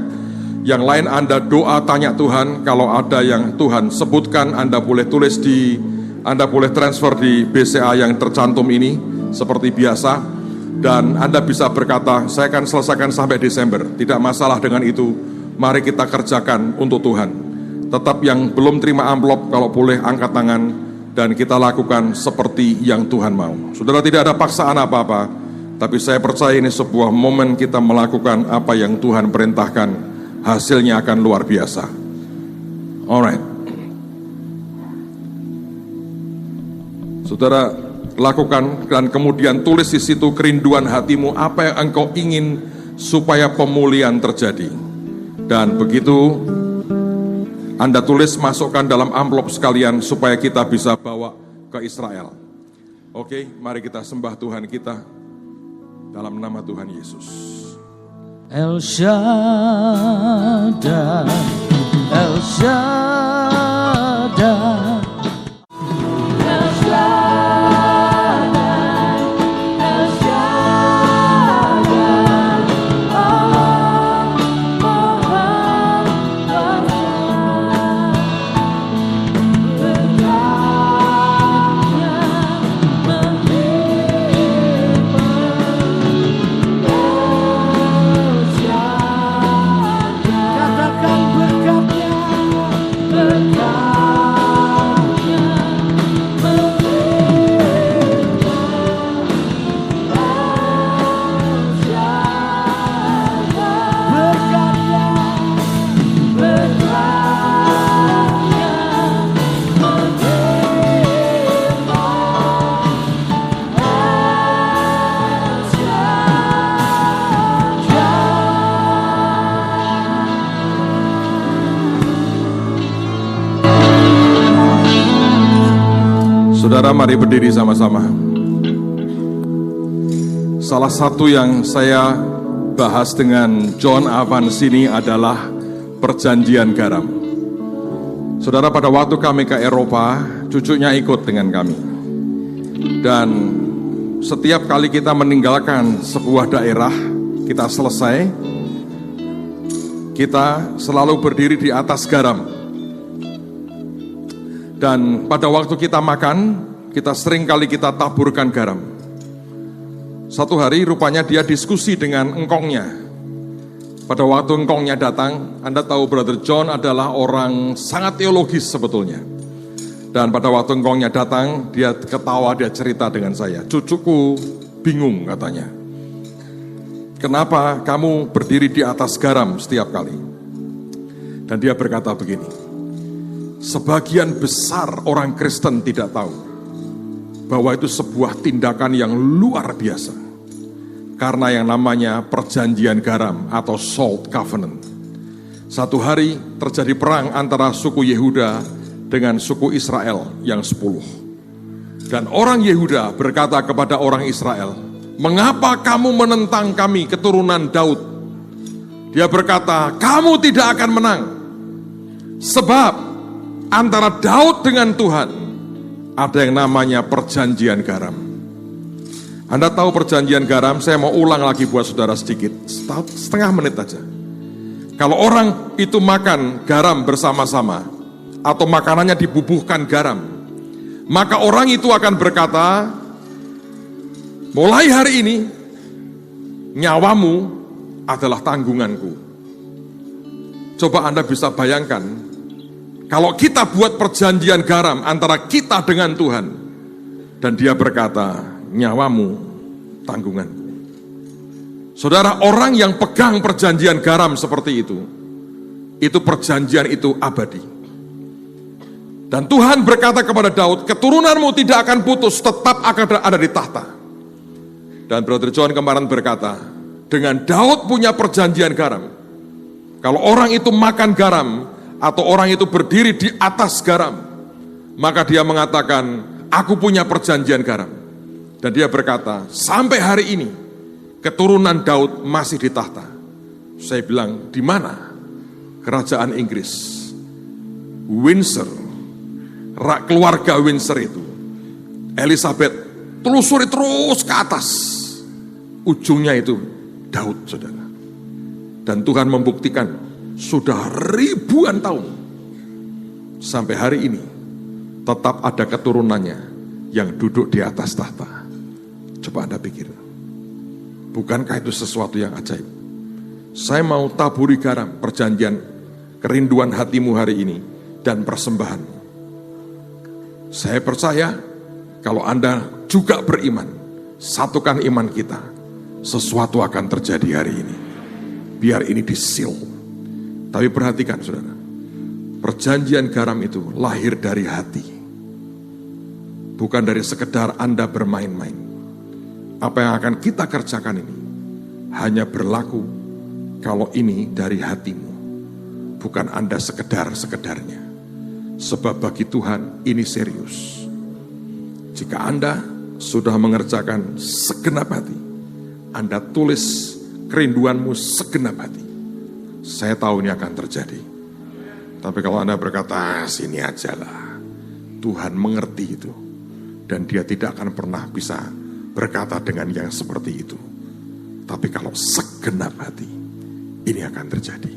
Yang lain Anda doa tanya Tuhan. Kalau ada yang Tuhan sebutkan, Anda boleh tulis Anda boleh transfer di BCA yang tercantum ini seperti biasa. Dan Anda bisa berkata, saya akan selesaikan sampai Desember. Tidak masalah dengan itu. Mari kita kerjakan untuk Tuhan. Tetap yang belum terima amplop, kalau boleh angkat tangan. Dan kita lakukan seperti yang Tuhan mau. Saudara, tidak ada paksaan apa-apa. Tapi saya percaya ini sebuah momen kita melakukan apa yang Tuhan perintahkan. Hasilnya akan luar biasa. Alright. Saudara, lakukan dan kemudian tulis di situ kerinduan hatimu, apa yang engkau ingin supaya pemulihan terjadi. Dan begitu Anda tulis, masukkan dalam amplop sekalian supaya kita bisa bawa ke Israel. Oke, mari kita sembah Tuhan kita dalam nama Tuhan Yesus. El Shaddai, El Shaddai, El Shaddai, El Shaddai, Allah Maha Kuasa, berkatnya katakan berkatnya, Saudara, mari berdiri sama-sama. Salah satu yang saya bahas dengan John Evans ini adalah perjanjian garam. Saudara, pada waktu kami ke Eropa, cucunya ikut dengan kami. Dan setiap kali kita meninggalkan sebuah daerah, kita selesai, kita selalu berdiri di atas garam. Dan pada waktu kita makan, kita sering kali kita taburkan garam. Satu hari rupanya dia diskusi dengan engkongnya. Pada waktu engkongnya datang, Anda tahu Brother John adalah orang sangat teologis sebetulnya. Dan pada waktu engkongnya datang, dia ketawa, dia cerita dengan saya. Cucuku bingung katanya. Kenapa kamu berdiri di atas garam setiap kali? Dan dia berkata begini. Sebagian besar orang Kristen tidak tahu bahwa itu sebuah tindakan yang luar biasa. Karena yang namanya perjanjian garam atau salt covenant. Satu hari terjadi perang antara suku Yehuda dengan suku Israel yang 10. Dan orang Yehuda berkata kepada orang Israel, "Mengapa kamu menentang kami, keturunan Daud?" Dia berkata, "Kamu tidak akan menang. Sebab antara Daud dengan Tuhan ada yang namanya perjanjian garam." Anda tahu perjanjian garam? Saya mau ulang lagi buat saudara sedikit, setengah menit aja. Kalau orang itu makan garam bersama-sama atau makanannya dibubuhkan garam, maka orang itu akan berkata, mulai hari ini nyawamu adalah tanggunganku. Coba Anda bisa bayangkan, kalau kita buat perjanjian garam antara kita dengan Tuhan, dan dia berkata, nyawamu tanggunganku. Saudara, orang yang pegang perjanjian garam seperti itu perjanjian itu abadi. Dan Tuhan berkata kepada Daud, keturunanmu tidak akan putus, tetap akan ada di tahta. Dan Brother John kemarin berkata, dengan Daud punya perjanjian garam. Kalau orang itu makan garam, atau orang itu berdiri di atas garam, maka dia mengatakan, aku punya perjanjian garam. Dan dia berkata, sampai hari ini, keturunan Daud masih di tahta. Saya bilang, di mana? Kerajaan Inggris. Windsor, keluarga Windsor itu, Elizabeth telusuri terus ke atas, ujungnya itu Daud, saudara. Dan Tuhan membuktikan sudah ribuan tahun sampai hari ini tetap ada keturunannya yang duduk di atas tahta. Coba Anda pikir, bukankah itu sesuatu yang ajaib? Saya mau taburi garam perjanjian kerinduan hatimu hari ini dan persembahan. Saya percaya kalau Anda juga beriman, satukan iman kita, sesuatu akan terjadi hari ini. Biar ini disil. Tapi perhatikan saudara, perjanjian garam itu lahir dari hati. Bukan dari sekedar Anda bermain-main. Apa yang akan kita kerjakan ini hanya berlaku kalau ini dari hatimu. Bukan Anda sekedar-sekedarnya. Sebab bagi Tuhan ini serius. Jika Anda sudah mengerjakan segenap hati, Anda tulis kerinduanmu segenap hati, saya tahu ini akan terjadi. Tapi kalau Anda berkata, sini aja lah, Tuhan mengerti itu. Dan dia tidak akan pernah bisa berkata dengan yang seperti itu. Tapi kalau segenap hati, ini akan terjadi.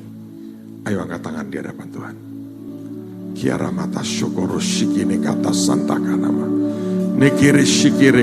Ayo angkat tangan di hadapan Tuhan. Kiara mata syukur shikini kata santaka nama. Nekiri shikiri